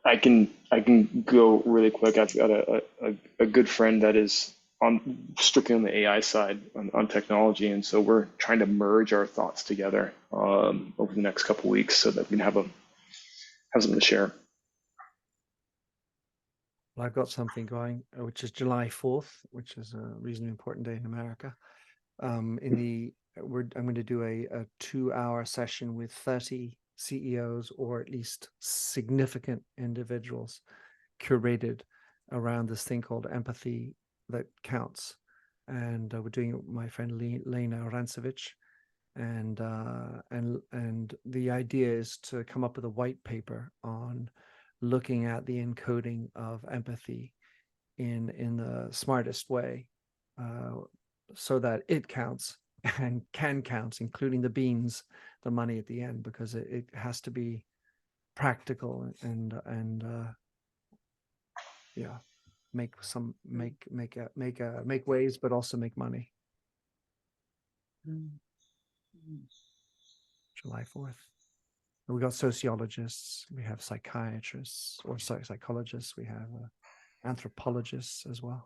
I can go really quick. I've got a good friend that is strictly on the AI side on technology, and so we're trying to merge our thoughts together over the next couple weeks so that we can have something to share. Well, I've got something going, which is July 4th, which is a reasonably important day in America. I'm going to do a 2-hour session with 30 CEOs, or at least significant individuals, curated around this thing called empathy that counts. And we're doing it with my friend Lena Rancevich. And the idea is to come up with a white paper on looking at the encoding of empathy in the smartest way, so that it counts and can count, including the beans, the money at the end, because it has to be practical and yeah, make waves, but also make money. July 4th. We got sociologists, we have psychiatrists or psychologists, we have anthropologists as well.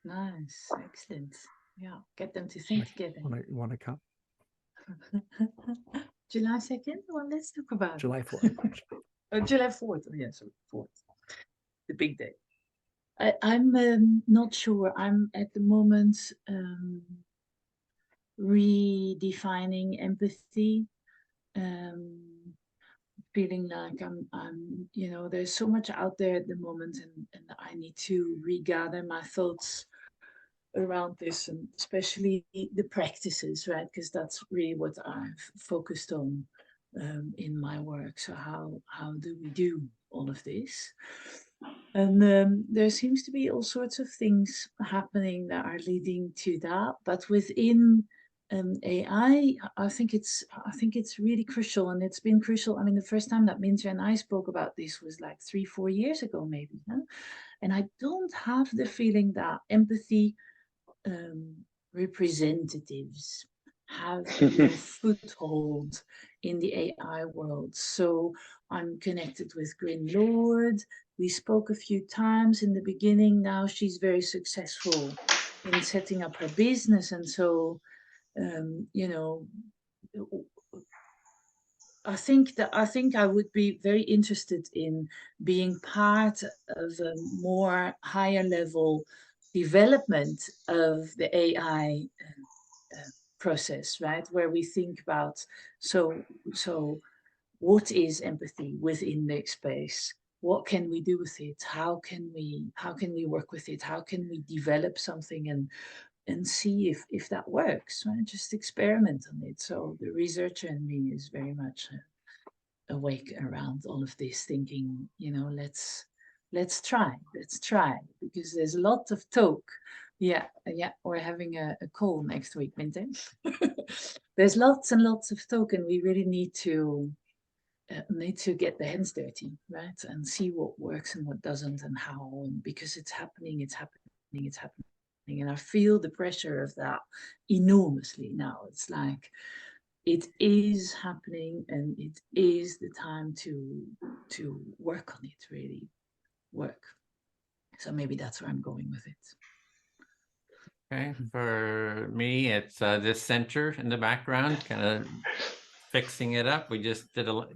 Nice, excellent. Yeah, get them to think together. Want to come? July 2nd? Well, let's talk about July 4th. July 4th. Oh, yeah, sorry, 4th. The big day. I'm not sure. I'm at the moment redefining empathy. Feeling like I'm, you know, there's so much out there at the moment, and I need to regather my thoughts around this, and especially the practices, right? Because that's really what I've focused on in my work. So how do we do all of this? And there seems to be all sorts of things happening that are leading to that, but within AI, I think it's really crucial, and it's been crucial. I mean, the first time that Minter and I spoke about this was like 3-4 years ago, maybe. Huh? And I don't have the feeling that empathy representatives have a real foothold in the AI world. So I'm connected with Grin Lord. We spoke a few times in the beginning. Now she's very successful in setting up her business, and so you know, I think I would be very interested in being part of a more higher level development of the AI process, right? Where we think about, so what is empathy within the space? What can we do with it? How can we work with it? How can we develop something? And and see if that works, right? Just experiment on it. So the researcher in me is very much awake around all of this, thinking, let's try, because there's a lot of talk. Yeah, we're having a call next week, Minte. There's lots and lots of talk, and we really need to get the hands dirty, right? And see what works and what doesn't, and how, and because it's happening. And I feel the pressure of that enormously now. It's like, it is happening, and it is the time to work on it, really work. So maybe that's where I'm going with it. Okay, for me, it's this center in the background, kind of fixing it up. We just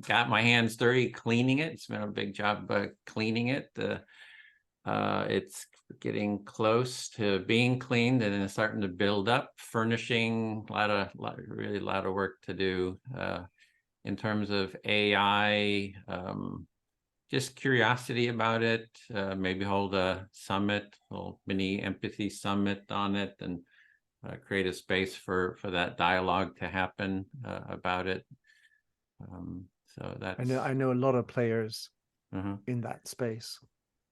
got my hands dirty cleaning it. It's been a big job cleaning it. It's getting close to being cleaned, and then it's starting to build up. Furnishing, really a lot of work to do. In terms of AI, just curiosity about it. Maybe hold a summit, a little mini empathy summit on it, and create a space for that dialogue to happen about it. So that's. I know a lot of players in that space,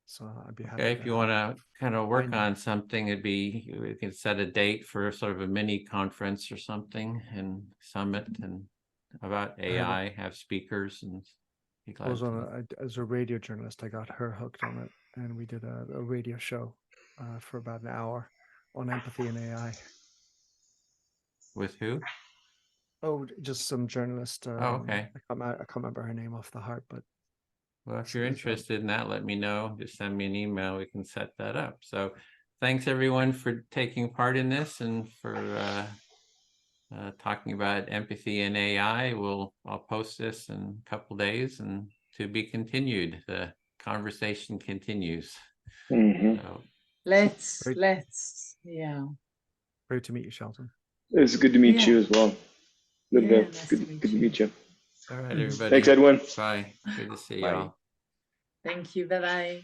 so I'd be happy. Okay, if you want to kind of work on something, we can set a date for sort of a mini conference or something, and summit and about AI, have speakers and. I was as a radio journalist, I got her hooked on it, and we did a radio show for about an hour on empathy and AI. With who? Oh, just some journalist. Okay. I can't remember her name off the heart, but. Well, if you're interested in that, let me know. Just send me an email. We can set that up. So thanks everyone for taking part in this and for talking about empathy and AI. I'll post this in a couple days, and to be continued. The conversation continues. So, let's yeah. Great to meet you, Shelton. It's good to meet you as well. Good to meet you. all right, everybody. Thanks, Edwin. Bye. Good to see Bye. y'all. Thank you. Bye-bye.